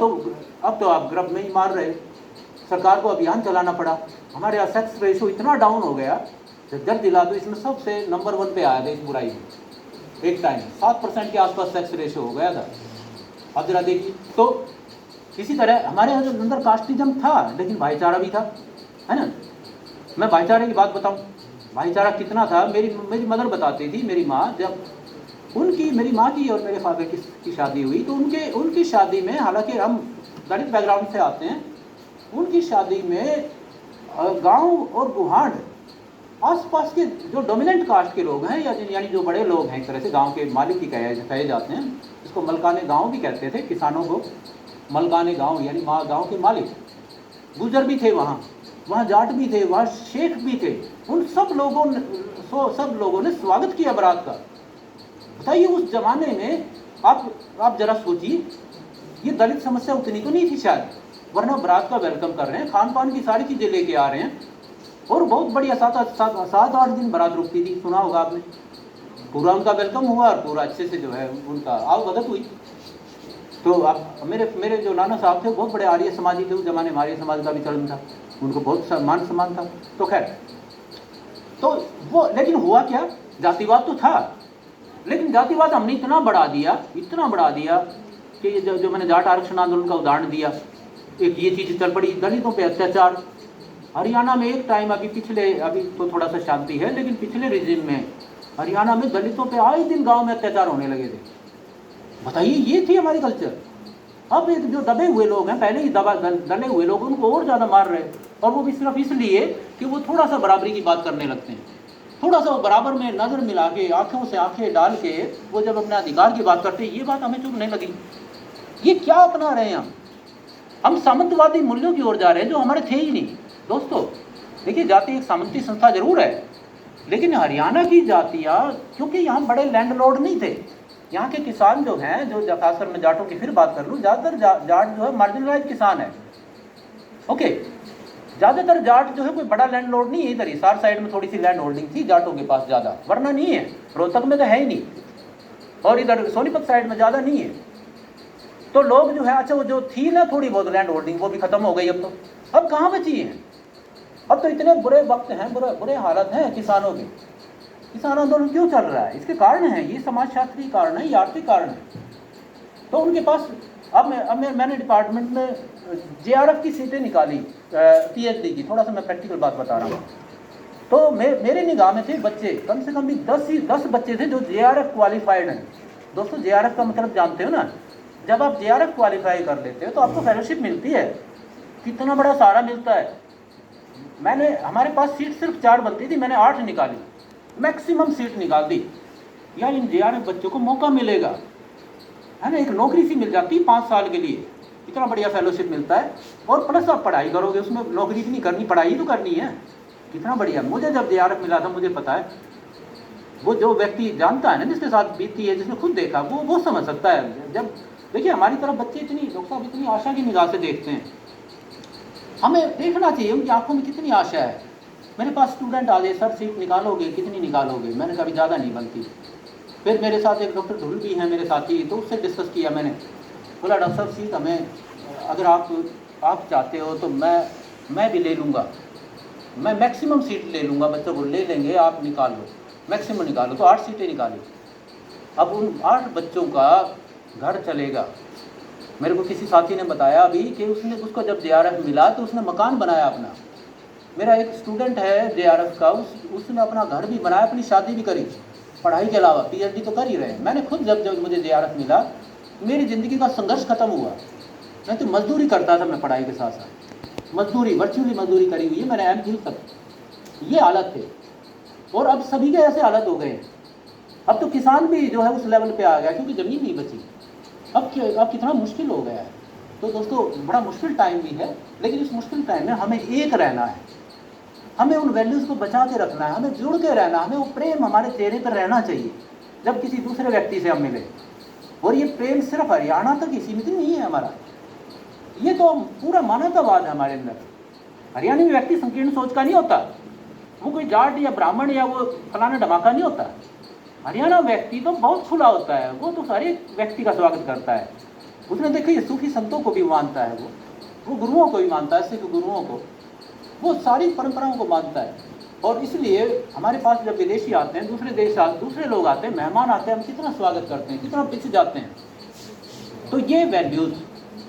तो आप गर्भ में ही मार रहे। सरकार को अभियान चलाना पड़ा, हमारे यहाँ सेक्स रेशो इतना डाउन हो गया, जब दिला तो इसमें सबसे नंबर 1 पे आया था इस बुराई में। एक टाइम 7% के आसपास सेक्स रेशो हो गया था। अब जरा देखिए, तो इसी तरह हमारे यहाँ जो अंदर कास्टिज्म था, लेकिन भाईचारा भी था, है ना। मैं भाईचारे की बात बताऊं, भाईचारा कितना था। मेरी मदर बताती थी, मेरी माँ, जब मेरी माँ की और मेरे फादर की शादी हुई, तो उनकी शादी में, हालांकि हम दलित बैकग्राउंड से आते हैं, उनकी शादी में गांव और गुहांड आसपास के जो डोमिनेंट कास्ट के लोग हैं, यानी जो बड़े लोग हैं, एक तरह से गांव के मालिक ही कहे जाते हैं, इसको मलकाने गांव भी कहते थे, किसानों को मलकाने गांव, यानी गांव के मालिक। गुजर भी थे वहाँ जाट भी थे, वहाँ शेख भी थे। उन सब लोगों ने स्वागत किया बारात का। बताइए उस जमाने में, आप जरा सोचिए, ये दलित समस्या उतनी तो नहीं थी शायद, वरना बारात का वेलकम कर रहे हैं, खान पान की सारी चीज़ें लेके आ रहे हैं, और बहुत बढ़िया 7-8 दिन बारात रुकती थी। सुना होगा आपने, पूरा उनका वेलकम हुआ और पूरा अच्छे से जो है उनका आवभगत हुई। तो आप मेरे जो नाना साहब थे, बहुत बड़े आर्य समाजी थे उस जमाने में, आर्य समाज का भी चलन था, उनको बहुत मान सम्मान था। तो खैर, तो वो, लेकिन हुआ क्या, जातिवाद तो था, लेकिन जातिवाद हमने इतना बढ़ा दिया कि ये जो मैंने जाट आरक्षण आंदोलन का उदाहरण दिया, एक ये चीज़ चल पड़ी, दलितों पे अत्याचार। हरियाणा में एक टाइम, अभी तो थोड़ा सा शांति है, लेकिन पिछले रिजिम में हरियाणा में दलितों पे आए दिन गाँव में अत्याचार होने लगे थे। बताइए, ये थी हमारी कल्चर। अब एक जो दबे हुए लोग हैं, पहले ही दले हुए लोग, उनको और ज़्यादा मार रहे हैं, और वो भी सिर्फ इसलिए कि वो थोड़ा सा बराबरी की बात करने लगते हैं, थोड़ा सा बराबर में नज़र मिला के, आंखों से आंखें डाल के वो जब अपने अधिकार की बात करते हैं, ये बात हमें चुप नहीं लगी। ये क्या अपना रहे हैं हम सामंतवादी मूल्यों की ओर जा रहे हैं जो हमारे थे ही नहीं। दोस्तों देखिए, जाति एक सामंती संस्था जरूर है, लेकिन हरियाणा की जातियाँ, क्योंकि यहाँ बड़े लैंडलॉर्ड नहीं थे, यहाँ के किसान जो हैं, जो खासकर मैं जाटों की फिर बात कर लूँ, ज़्यादातर जाट जो है मार्जिनलाइज किसान है। ओके, ज़्यादातर जाट जो है कोई बड़ा लैंड लॉर्ड नहीं है। इधर हिसार साइड में थोड़ी सी लैंड होल्डिंग थी जाटों के पास ज़्यादा, वरना नहीं है। रोहतक में तो है ही नहीं, और इधर सोनीपत साइड में ज़्यादा नहीं है। तो लोग जो है, अच्छा वो जो थी ना थोड़ी बहुत लैंड होल्डिंग, वो भी खत्म हो गई। अब कहाँ बची है? अब तो इतने बुरे वक्त हैं, बुरे हालत हैं किसानों के। किसान आंदोलन क्यों चल रहा है? इसके कारण है, ये समाजशास्त्री कारण है, ये आर्थिक कारण है। तो उनके पास मैंने डिपार्टमेंट में JRF की सीटें निकाली, PhD की। थोड़ा सा मैं प्रैक्टिकल बात बता रहा हूँ। तो मेरे निगाह में थे बच्चे, कम से कम भी 10 बच्चे थे जो JRF क्वालिफाइड हैं। दोस्तों JRF का मतलब जानते हो ना? जब आप JRF क्वालिफाई कर लेते हो तो आपको फेलोशिप मिलती है। कितना बड़ा सहारा मिलता है। हमारे पास सीट सिर्फ 4 बनती थी, मैंने 8 निकाली, मैक्सिमम सीट निकाल दी। यार इन JRF बच्चों को मौका मिलेगा, है ना, एक नौकरी सी मिल जाती है 5 साल के लिए, इतना बढ़िया फेलोशिप मिलता है, और प्लस आप पढ़ाई करोगे, उसमें नौकरी भी नहीं करनी, पढ़ाई तो करनी है। कितना बढ़िया। मुझे जब JRF मिला था, मुझे पता है, वो जो व्यक्ति जानता है ना, जिसके साथ बीती है, जिसने खुद देखा, वो समझ सकता है। जब देखिए हमारी तरफ बच्चे इतनी आशा की निगाह से देखते हैं, हमें देखना चाहिए उनकी आंखों में कितनी आशा है। मेरे पास स्टूडेंट आ गए, सर सीट निकालोगे, कितनी निकालोगे? मैंने कहा ज़्यादा नहीं बनती। फिर मेरे साथ एक डॉक्टर ढुल भी हैं मेरे साथी, तो उससे डिस्कस किया मैंने। बोला डॉक्टर साहब सीट हमें, अगर आप चाहते हो तो मैं भी ले लूँगा, मैं मैक्सिमम सीट ले लूँगा, बच्चों को ले लेंगे, आप निकाल लो, मैक्सिमम निकालो। तो 8 सीटें निकाली। अब उन 8 बच्चों का घर चलेगा। मेरे को किसी साथी ने बताया अभी कि उसको जब JRF मिला तो उसने मकान बनाया अपना। मेरा एक स्टूडेंट है JRF का, उसने अपना घर भी बनाया, अपनी शादी भी करी, पढ़ाई के अलावा PhD तो कर ही रहे। मैंने खुद जब मुझे JRF मिला, मेरी ज़िंदगी का संघर्ष खत्म हुआ। मैं तो मजदूरी करता था, मैं पढ़ाई के साथ साथ मजदूरी, वर्चुअली मजदूरी करी हुई है मैंने MPhil तक। ये हालत थे, और अब सभी के ऐसे हालत हो गए हैं। अब तो किसान भी जो है उस लेवल पे आ गया क्योंकि ज़मीन नहीं बची। अब कितना मुश्किल हो गया है। तो दोस्तों बड़ा मुश्किल टाइम भी है, लेकिन इस मुश्किल टाइम में हमें एक रहना है, हमें उन वैल्यूज़ को बचा के रखना है, हमें जुड़ के रहना, हमें वो प्रेम हमारे चेहरे पर रहना चाहिए जब किसी दूसरे व्यक्ति से हम मिले। और ये प्रेम सिर्फ हरियाणा तक ही सीमित नहीं है हमारा, ये तो पूरा मानवतावाद है हमारे अंदर। हरियाणवी व्यक्ति संकीर्ण सोच का नहीं होता, वो कोई जाट या ब्राह्मण या वो फलाना धमाका नहीं होता। हरियाणा व्यक्ति तो बहुत खुला होता है, वो तो हर एक व्यक्ति का स्वागत करता है। उसने देखिए सूफी संतों को भी मानता है, वो गुरुओं को भी मानता है, सिख गुरुओं को, वो सारी परंपराओं को मानता है। और इसलिए हमारे पास जब विदेशी आते हैं, दूसरे लोग आते हैं, मेहमान आते हैं, हम कितना स्वागत करते हैं, कितना पीछे जाते हैं। तो ये वैल्यूज़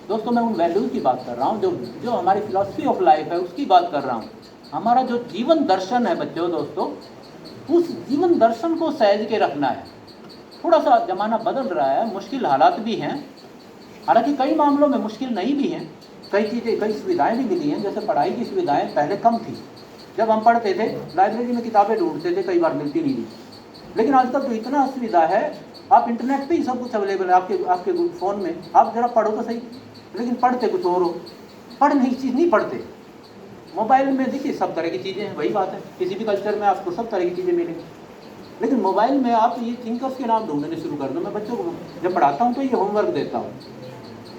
दोस्तों, मैं उन वैल्यूज़ की बात कर रहा हूँ जो हमारी फिलॉसफी ऑफ लाइफ है, उसकी बात कर रहा हूँ। हमारा जो जीवन दर्शन है बच्चों, दोस्तों, उस जीवन दर्शन को सहज के रखना है। थोड़ा सा ज़माना बदल रहा है, मुश्किल हालात भी हैं, हालांकि कई मामलों में मुश्किल नहीं भी हैं, कई सुविधाएं भी मिली हैं। जैसे पढ़ाई की सुविधाएं पहले कम थी, जब हम पढ़ते थे लाइब्रेरी में किताबें ढूंढते थे, कई बार मिलती नहीं थी। लेकिन आजकल तो इतना सुविधा है, आप इंटरनेट पे ही सब कुछ अवेलेबल है आपके फ़ोन में। आप ज़रा पढ़ो तो सही, लेकिन पढ़ते कुछ और हो, पढ़ नहीं चीज़ नहीं पढ़ते। मोबाइल में देखिए सब तरह की चीज़ें हैं, वही बात है, किसी भी कल्चर में आपको सब तरह की चीज़ें मिलेंगी। लेकिन मोबाइल में आप ये थिंकर्स के नाम ढूंढने शुरू कर दो। मैं बच्चों को जब पढ़ाता हूँ तो ये होमवर्क देता हूँ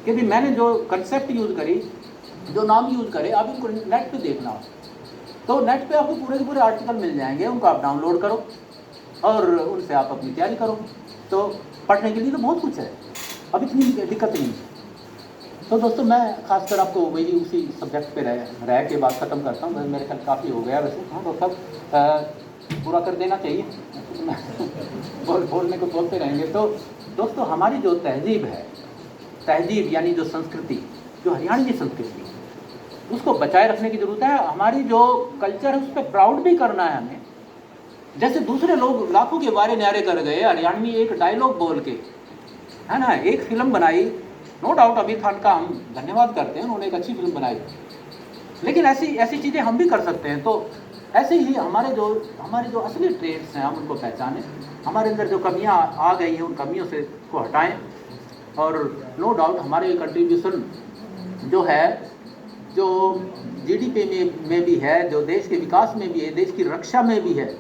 कि भी मैंने जो कंसेप्ट यूज़ करी, जो नाम यूज़ करे, आप इनको नेट पे देखना हो तो नेट पे आपको पूरे के पूरे आर्टिकल मिल जाएंगे, उनको आप डाउनलोड करो और उनसे आप अपनी तैयारी करो। तो पढ़ने के लिए तो बहुत कुछ है, अब इतनी दिक्कत नहीं है। तो दोस्तों मैं खासकर आपको वही उसी सब्जेक्ट पे रह के बात ख़त्म करता हूँ। मेरे ख्याल काफ़ी हो गया वैसे। हाँ डॉक्टर साहब पूरा कर देना चाहिए, बोलने को बोलते रहेंगे। तो दोस्तों हमारी जो तहजीब है, तहजीब यानी जो संस्कृति, जो हरियाणवी संस्कृति, उसको बचाए रखने की ज़रूरत है। हमारी जो कल्चर है उस पर प्राउड भी करना है हमें। जैसे दूसरे लोग लाखों के वारे न्यारे कर गए, हरियाणवी एक डायलॉग बोल के, है ना, एक फिल्म बनाई। नो डाउट आमिर खान का हम धन्यवाद करते हैं, उन्होंने एक अच्छी फिल्म बनाई। लेकिन ऐसी चीज़ें हम भी कर सकते हैं। तो ऐसे ही हमारे जो असली ट्रेड्स हैं, हम उनको पहचानें, हमारे अंदर जो कमियां आ गई हैं उन कमियों से को हटाएं। और नो डाउट हमारे कंट्रीब्यूशन जो है, जो जीडीपी में भी है, जो देश के विकास में भी है, देश की रक्षा में भी है,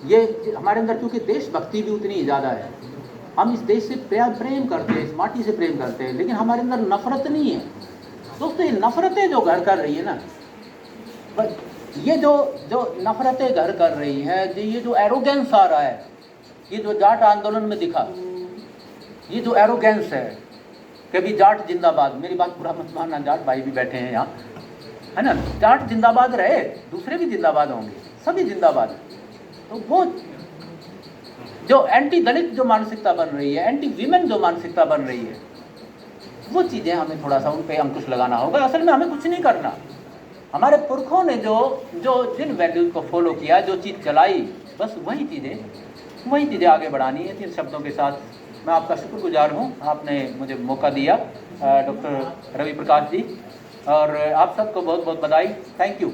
ये हमारे अंदर क्योंकि देशभक्ति भी उतनी ज़्यादा है। हम इस देश से प्रेम करते हैं, इस माटी से प्रेम करते हैं, लेकिन हमारे अंदर नफरत नहीं है। दोस्तों ये नफरतें जो घर कर रही है ना, ये जो नफरतें घर कर रही है, ये जो एरोगेंस आ रहा है, ये जो जाट आंदोलन में दिखा, ये जो एरोगेंस है कि भी जाट जिंदाबाद, मेरी बात पूरा मत मानना, जाट भाई भी बैठे हैं यहाँ, है ना, जाट जिंदाबाद रहे, दूसरे भी जिंदाबाद होंगे, सभी जिंदाबाद। तो वो जो एंटी दलित जो मानसिकता बन रही है, एंटी वीमेन जो मानसिकता बन रही है, वो चीज़ें हमें थोड़ा सा उन पे अंकुश लगाना होगा। असल में हमें कुछ नहीं करना, हमारे पुरखों ने जो जिन वैल्यूज़ को फॉलो किया, जो चीज़ चलाई, बस वही चीज़ें आगे बढ़ानी है। इन शब्दों के साथ मैं आपका शुक्रगुजार हूँ, आपने मुझे मौका दिया, डॉक्टर रवि प्रकाश जी, और आप सबको बहुत बहुत बधाई। Thank you.